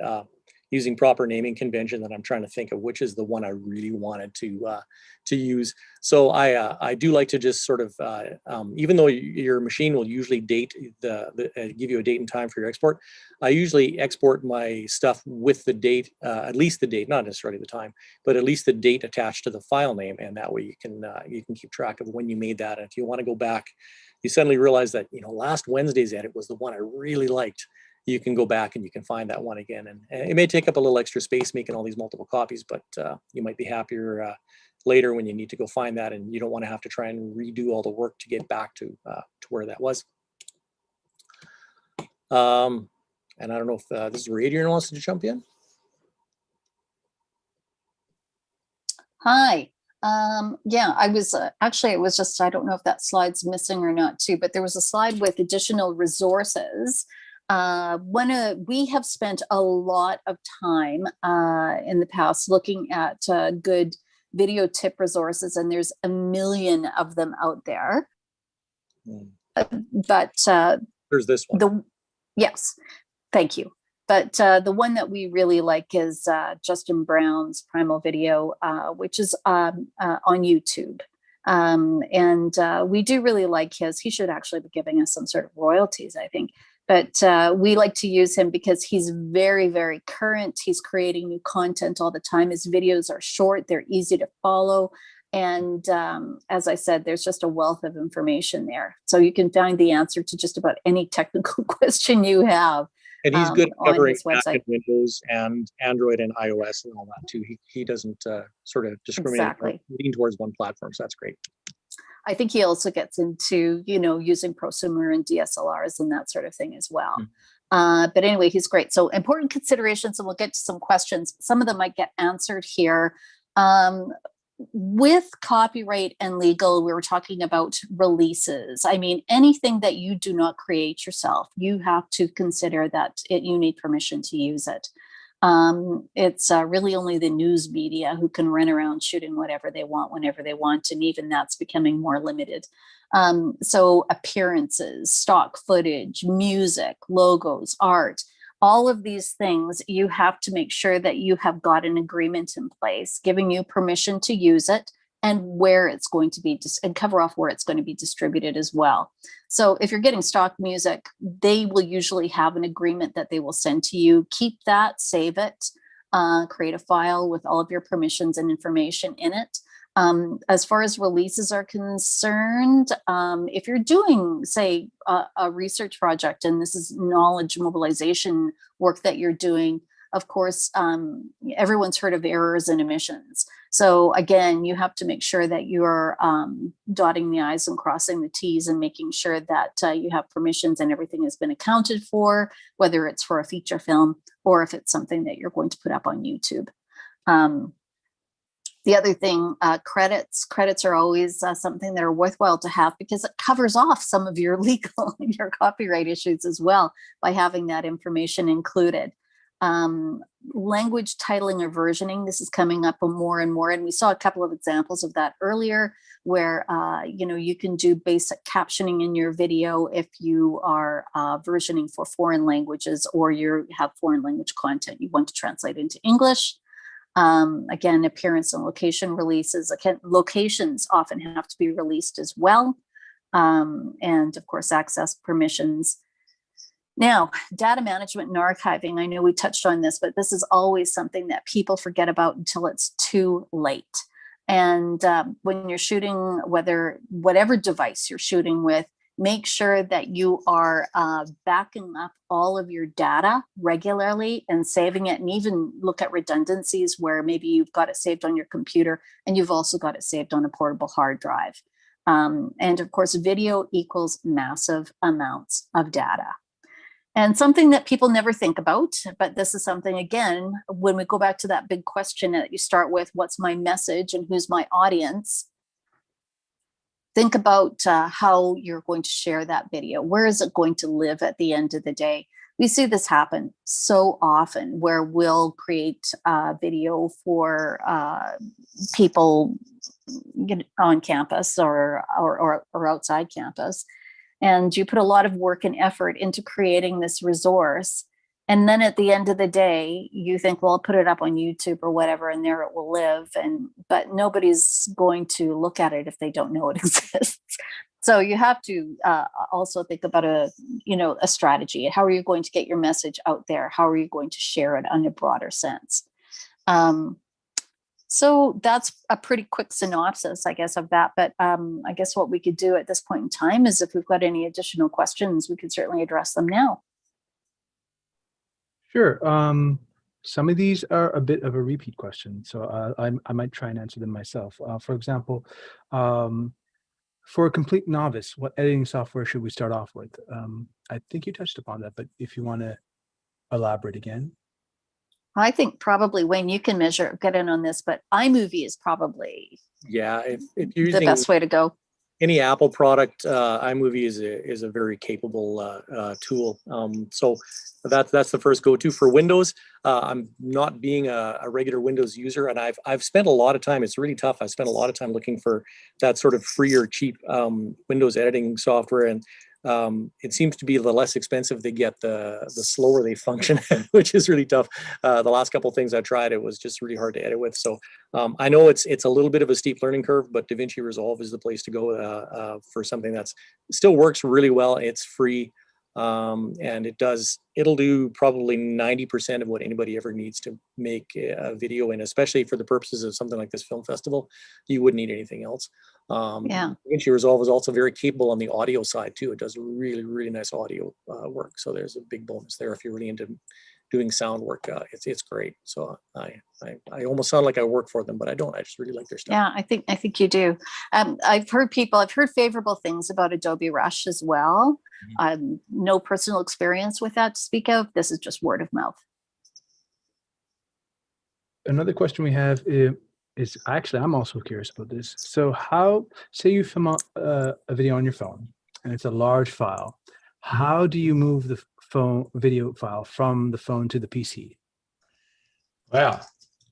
using proper naming convention, that I'm trying to think of which is the one I really wanted to use. So I do like to just sort of, even though your machine will usually date give you a date and time for your export, I usually export my stuff with the date, at least the date, not necessarily the time, but at least the date attached to the file name, and that way you can keep track of when you made that. And if you want to go back, you suddenly realize that last Wednesday's edit was the one I really liked. You can go back and you can find that one again, and it may take up a little extra space making all these multiple copies, but you might be happier later when you need to go find that, and you don't want to have to try and redo all the work to get back to where that was. And I don't know if this is where Adrian wants to jump in. Hi. Yeah, I was actually, it was just, I don't know if that slide's missing or not too, but there was a slide with additional resources. We have spent a lot of time in the past looking at good video tip resources, and there's a million of them out there. But there's this one. Yes, thank you. But the one that we really like is Justin Brown's Primal Video, which is on YouTube. And we do really like his. He should actually be giving us some sort of royalties, I think. But we like to use him because he's very, very current. He's creating new content all the time. His videos are short, they're easy to follow. And as I said, there's just a wealth of information there. So you can find the answer to just about any technical question you have. And he's good at covering Mac and Windows and Android and iOS and all that too. He doesn't sort of discriminate or lean towards one platform, so that's great. I think he also gets into, using prosumer and DSLRs and that sort of thing as well. But anyway, he's great. So important considerations, and we'll get to some questions. Some of them might get answered here. With copyright and legal, we were talking about releases. I mean, anything that you do not create yourself, you have to consider that you need permission to use it. It's really only the news media who can run around shooting whatever they want, whenever they want, and even that's becoming more limited. So appearances, stock footage, music, logos, art, all of these things, you have to make sure that you have got an agreement in place, giving you permission to use it and where it's going to be, and cover off where it's going to be distributed as well. So if you're getting stock music, they will usually have an agreement that they will send to you. Keep that, save it, create a file with all of your permissions and information in it. As far as releases are concerned, if you're doing, say, a research project, and this is knowledge mobilization work that you're doing, of course, everyone's heard of errors and omissions. So again, you have to make sure that you're dotting the I's and crossing the T's and making sure that you have permissions and everything has been accounted for, whether it's for a feature film or if it's something that you're going to put up on YouTube. The other thing, credits are always something that are worthwhile to have because it covers off some of your legal and your copyright issues as well by having that information included. Language titling or versioning, this is coming up more and more, and we saw a couple of examples of that earlier where you can do basic captioning in your video if you are versioning for foreign languages, or you have foreign language content you want to translate into English. Again, appearance and location releases. Again, locations often have to be released as well. And of course, access permissions. Now, data management and archiving, I know we touched on this, but this is always something that people forget about until it's too late. And when you're shooting, whatever device you're shooting with, make sure that you are backing up all of your data regularly and saving it, and even look at redundancies where maybe you've got it saved on your computer and you've also got it saved on a portable hard drive. And of course, video equals massive amounts of data. And something that people never think about, but this is something, again, when we go back to that big question that you start with, what's my message and who's my audience? Think about how you're going to share that video. Where is it going to live at the end of the day? We see this happen so often where we'll create a video for people on campus or outside campus. And you put a lot of work and effort into creating this resource. And then at the end of the day, you think, well, I'll put it up on YouTube or whatever, and there it will live. But nobody's going to look at it if they don't know it exists. So you have to also think about a strategy. How are you going to get your message out there? How are you going to share it in a broader sense? So that's a pretty quick synopsis, I guess, of that. But I guess what we could do at this point in time is if we've got any additional questions, we could certainly address them now. Sure. Some of these are a bit of a repeat question, so I might try and answer them myself. For example, for a complete novice, what editing software should we start off with? I think you touched upon that, but if you want to elaborate again. I think probably, Wayne, you can get in on this, but iMovie is probably if you're using the best way to go. Any Apple product, iMovie is a very capable tool. So that's the first go-to. For Windows, I'm not being a regular Windows user, and I've spent a lot of time. It's really tough. I spent a lot of time looking for that sort of free or cheap Windows editing software, and it seems to be the less expensive they get, the slower they function, which is really tough. The last couple of things I tried, it was just really hard to edit with. So I know it's a little bit of a steep learning curve, but DaVinci Resolve is the place to go for something that's still works really well. It's free, and it'll do probably 90% of what anybody ever needs to make a video, and especially for the purposes of something like this film festival, you wouldn't need anything else. DaVinci Resolve is also very capable on the audio side too. It does really, really nice audio work. So there's a big bonus there if you're really into doing sound work. It's great. So I almost sound like I work for them, but I don't. I just really like their stuff. Yeah, I think you do. I've heard favorable things about Adobe Rush as well. No personal experience with that to speak of. This is just word of mouth. Another question we have is actually, I'm also curious about this. So say you film a video on your phone and it's a large file. How do you move the video file from the phone to the PC? Well,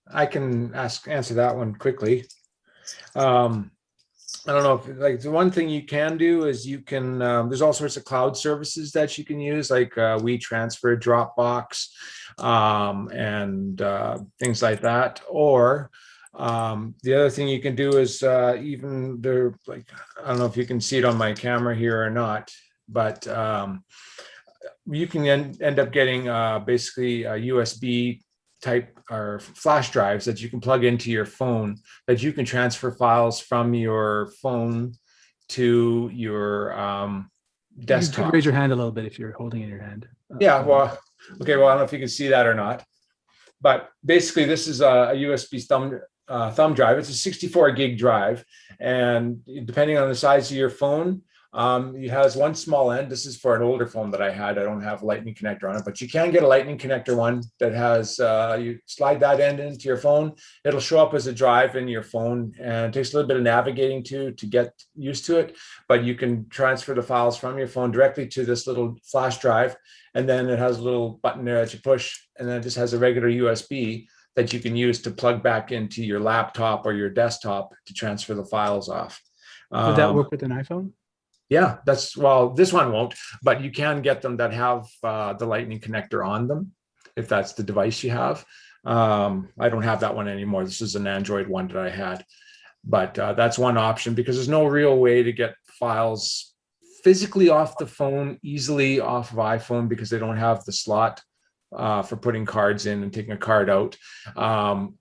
I can answer that one quickly. I don't know if the one thing you can do is you can, there's all sorts of cloud services that you can use, like WeTransfer, Dropbox, and things like that. Or the other thing you can do is even there, I don't know if you can see it on my camera here or not, but you can end up getting basically a USB type or flash drives that you can plug into your phone, that you can transfer files from your phone to your desktop. You could raise your hand a little bit if you're holding it in your hand. Yeah, well, okay, well, I don't know if you can see that or not, but basically this is a USB thumb drive. It's a 64 gig drive, and depending on the size of your phone, it has one small end. This is for an older phone that I had. I don't have a lightning connector on it, but you can get a lightning connector one that has, you slide that end into your phone. It'll show up as a drive in your phone, and it takes a little bit of navigating to get used to it, but you can transfer the files from your phone directly to this little flash drive. And then it has a little button there that you push, and then it just has a regular USB that you can use to plug back into your laptop or your desktop to transfer the files off. Would that work with an iPhone? Yeah, well, this one won't, but you can get them that have the lightning connector on them, if that's the device you have. I don't have that one anymore. This is an Android one that I had, but that's one option, because there's no real way to get files physically off the phone, easily off of iPhone, because they don't have the slot for putting cards in and taking a card out,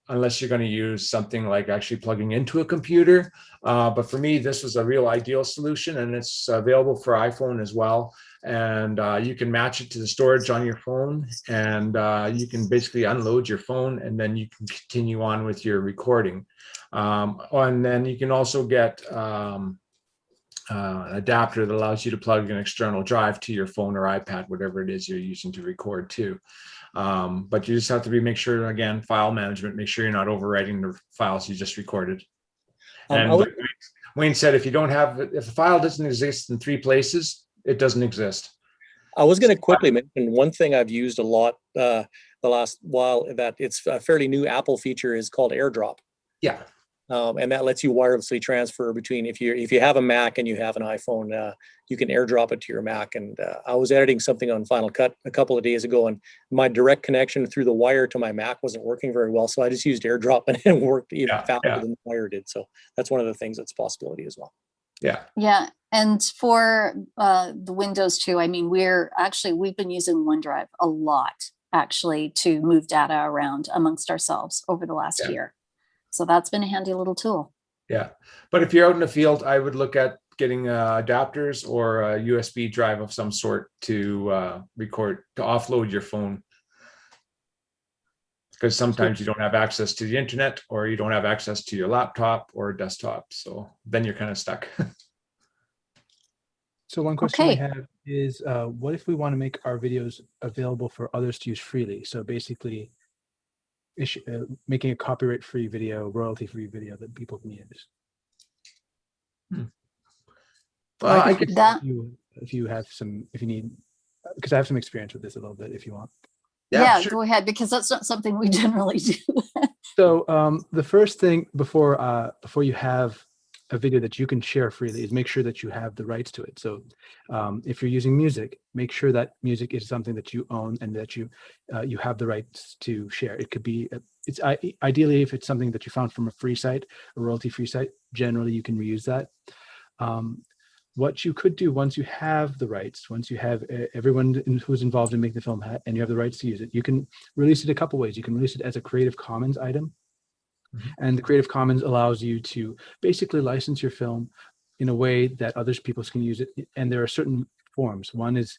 unless you're going to use something like actually plugging into a computer. But for me, this was a real ideal solution, and it's available for iPhone as well. And you can match it to the storage on your phone, and you can basically unload your phone, and then you can continue on with your recording. And then you can also get an adapter that allows you to plug an external drive to your phone or iPad, whatever it is you're using to record too. But you just have to make sure, again, file management, make sure you're not overwriting the files you just recorded. And like Wayne said, if a file doesn't exist in 3 places, it doesn't exist. I was going to quickly mention one thing I've used a lot the last while, that it's a fairly new Apple feature, is called AirDrop. Yeah. And that lets you wirelessly transfer between, if you have a Mac and you have an iPhone, you can AirDrop it to your Mac. And I was editing something on Final Cut a couple of days ago, and my direct connection through the wire to my Mac wasn't working very well. So I just used AirDrop, and it worked even faster than the wire did. So that's one of the things that's a possibility as well. Yeah. Yeah. And for the Windows too, I mean, we've been using OneDrive a lot, actually, to move data around amongst ourselves over the last year. So that's been a handy little tool. Yeah. But if you're out in the field, I would look at getting adapters or a USB drive of some sort to record, to offload your phone. Because sometimes you don't have access to the internet, or you don't have access to your laptop or desktop. So then you're kind of stuck. So one question we have is, what if we want to make our videos available for others to use freely? So basically, making a copyright-free video, royalty-free video that people can use. Well, I guess if you need, because I have some experience with this a little bit, if you want. Yeah, sure. Go ahead, because that's not something we generally do. So the first thing before you have a video that you can share freely is make sure that you have the rights to it. So if you're using music, make sure that music is something that you own and that you have the rights to share. It could be, ideally, if it's something that you found from a free site, a royalty-free site, generally you can reuse that. What you could do once you have the rights, once you have everyone who's involved in making the film and you have the rights to use it, you can release it a couple ways. You can release it as a Creative Commons item. And the Creative Commons allows you to basically license your film in a way that other people can use it. And there are certain forms. One is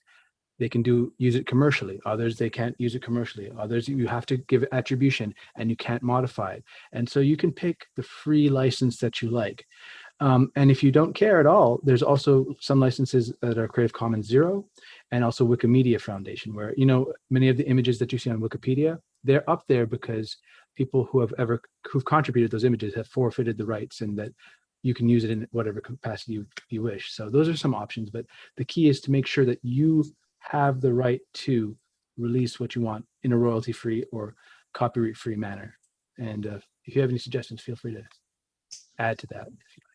they can use it commercially. Others, they can't use it commercially. Others, you have to give it attribution and you can't modify it. And so you can pick the free license that you like. And if you don't care at all, there's also some licenses that are Creative Commons 0 and also Wikimedia Foundation, where, many of the images that you see on Wikipedia, they're up there because people who've contributed those images have forfeited the rights, and that you can use it in whatever capacity you wish. So those are some options, but the key is to make sure that you have the right to release what you want in a royalty-free or copyright-free manner. And if you have any suggestions, feel free to add to that if you like.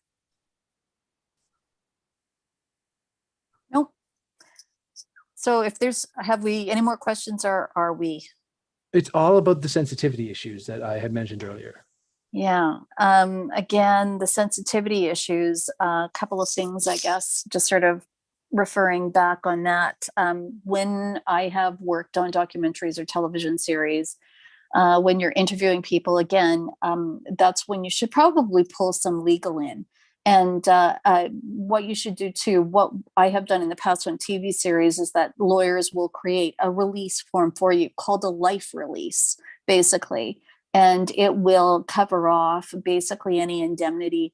Nope. So have we any more questions, or are we? It's all about the sensitivity issues that I had mentioned earlier. Yeah. Again, the sensitivity issues, a couple of things, I guess, just sort of referring back on that. When I have worked on documentaries or television series, when you're interviewing people, again, that's when you should probably pull some legal in. And what you should do too, what I have done in the past on TV series, is that lawyers will create a release form for you called a life release, basically. And it will cover off basically any indemnity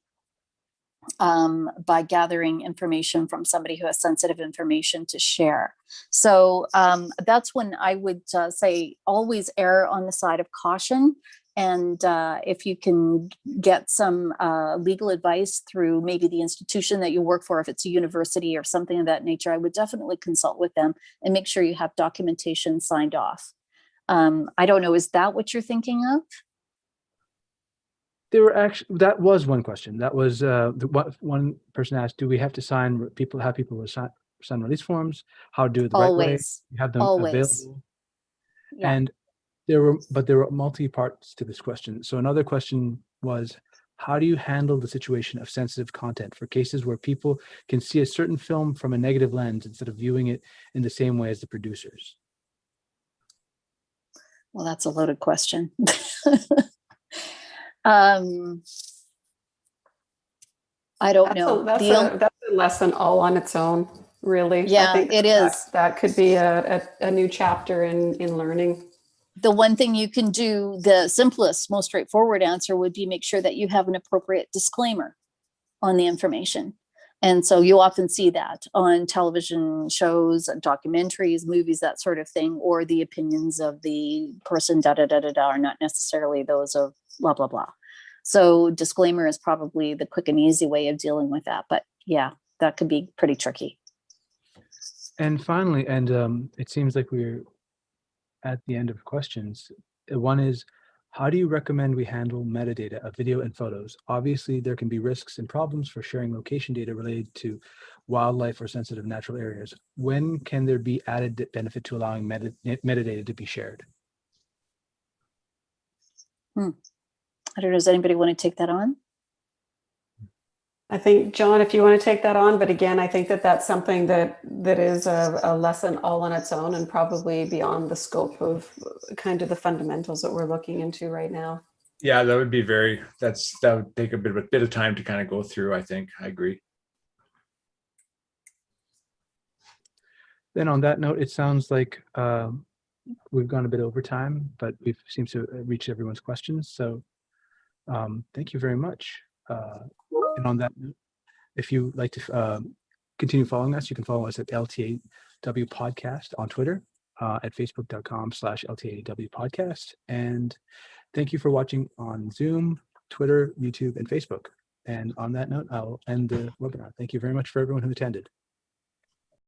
by gathering information from somebody who has sensitive information to share. So that's when I would say always err on the side of caution. And if you can get some legal advice through maybe the institution that you work for, if it's a university or something of that nature, I would definitely consult with them and make sure you have documentation signed off. I don't know, is that what you're thinking of? That was one question. That was one person asked, do we have to have people sign release forms? How to do it the right way? You have them available. Yeah. And there were multi parts to this question. So another question was, how do you handle the situation of sensitive content for cases where people can see a certain film from a negative lens instead of viewing it in the same way as the producers? Well, that's a loaded question. I don't know. That's a lesson all on its own, really. Yeah, I think it is. That could be a new chapter in learning. The one thing you can do, the simplest, most straightforward answer would be make sure that you have an appropriate disclaimer on the information. And so you often see that on television shows, documentaries, movies, that sort of thing, or the opinions of the person are not necessarily those of blah, blah, blah. So disclaimer is probably the quick and easy way of dealing with that. But yeah, that could be pretty tricky. And finally, and it seems like we're at the end of questions. One is, how do you recommend we handle metadata of video and photos? Obviously, there can be risks and problems for sharing location data related to wildlife or sensitive natural areas. When can there be added benefit to allowing metadata to be shared? I don't know, does anybody want to take that on? I think, John, if you want to take that on, but again, I think that that's something that is a lesson all on its own and probably beyond the scope of kind of the fundamentals that we're looking into right now. Yeah, that would be that would take a bit of time to kind of go through, I think. I agree. Then on that note, it sounds like we've gone a bit over time, but we've seemed to reach everyone's questions. So thank you very much. And on that note, if you'd like to continue following us, you can follow us at LTAW Podcast on Twitter, at facebook.com/LTAW Podcast. And thank you for watching on Zoom, Twitter, YouTube, and Facebook. And on that note, I'll end the webinar. Thank you very much for everyone who attended.